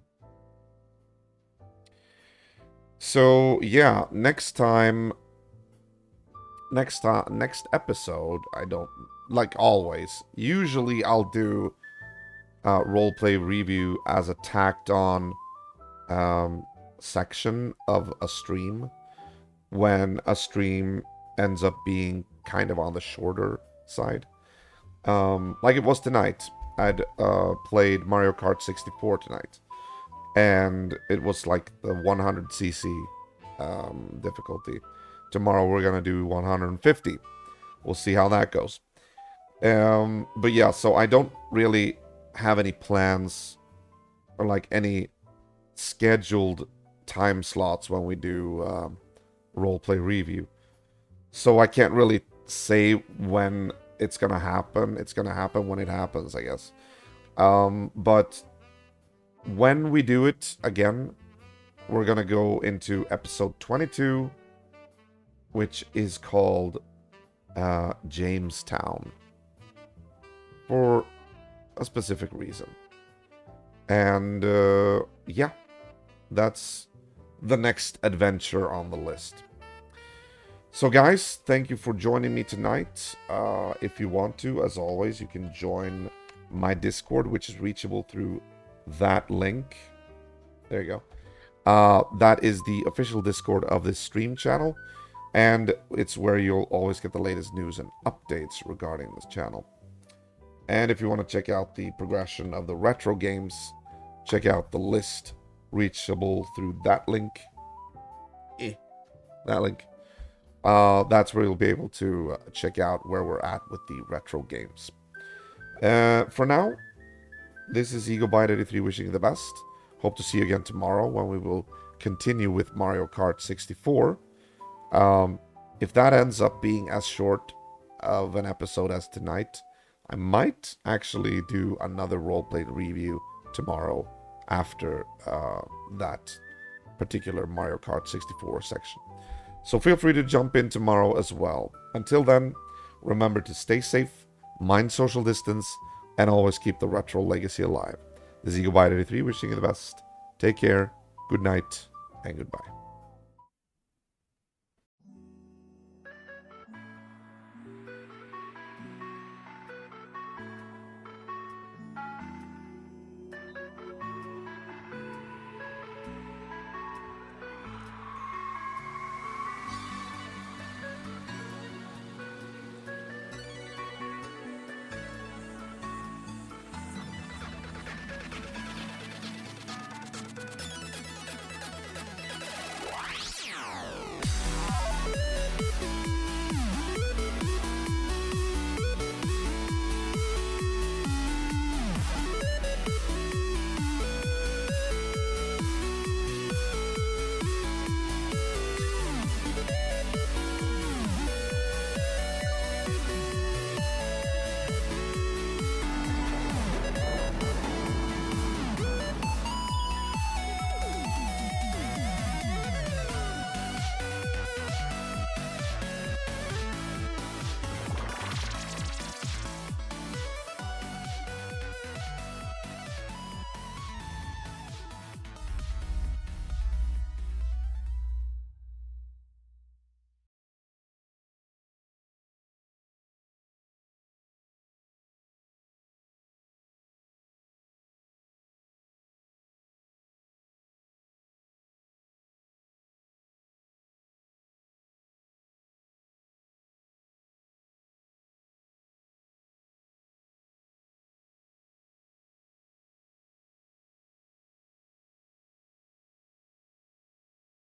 So yeah, next episode, I don't, like always, usually I'll do roleplay review as a tacked on section of a stream, when a stream ends up being kind of on the shorter side. Like it was tonight. I'd played Mario Kart 64 tonight, and it was like the 100cc difficulty. Tomorrow we're gonna do 150. We'll see how that goes. But yeah, so I don't really have any plans or like any scheduled time slots when we do roleplay review. So I can't really say when it's gonna happen. It's gonna happen when it happens, I guess. But when we do it again, we're gonna go into episode 22, which is called Jamestown, for a specific reason. And yeah, that's the next adventure on the list. So guys, thank you for joining me tonight. If you want to, as always, you can join my Discord, which is reachable through that link. There you go. That is the official Discord of this stream channel, and it's where you'll always get the latest news and updates regarding this channel. And if you want to check out the progression of the retro games, check out the list, reachable through that link. That link. That's where you'll be able to check out where we're at with the retro games. For now, this is EagleBite83 wishing you the best. Hope to see you again tomorrow, when we will continue with Mario Kart 64. If that ends up being as short of an episode as tonight, I might actually do another roleplay review tomorrow after that particular Mario Kart 64 section. So feel free to jump in tomorrow as well. Until then, remember to stay safe, mind social distance, and always keep the retro legacy alive. This is EagleBite83 wishing you the best. Take care, good night, and goodbye.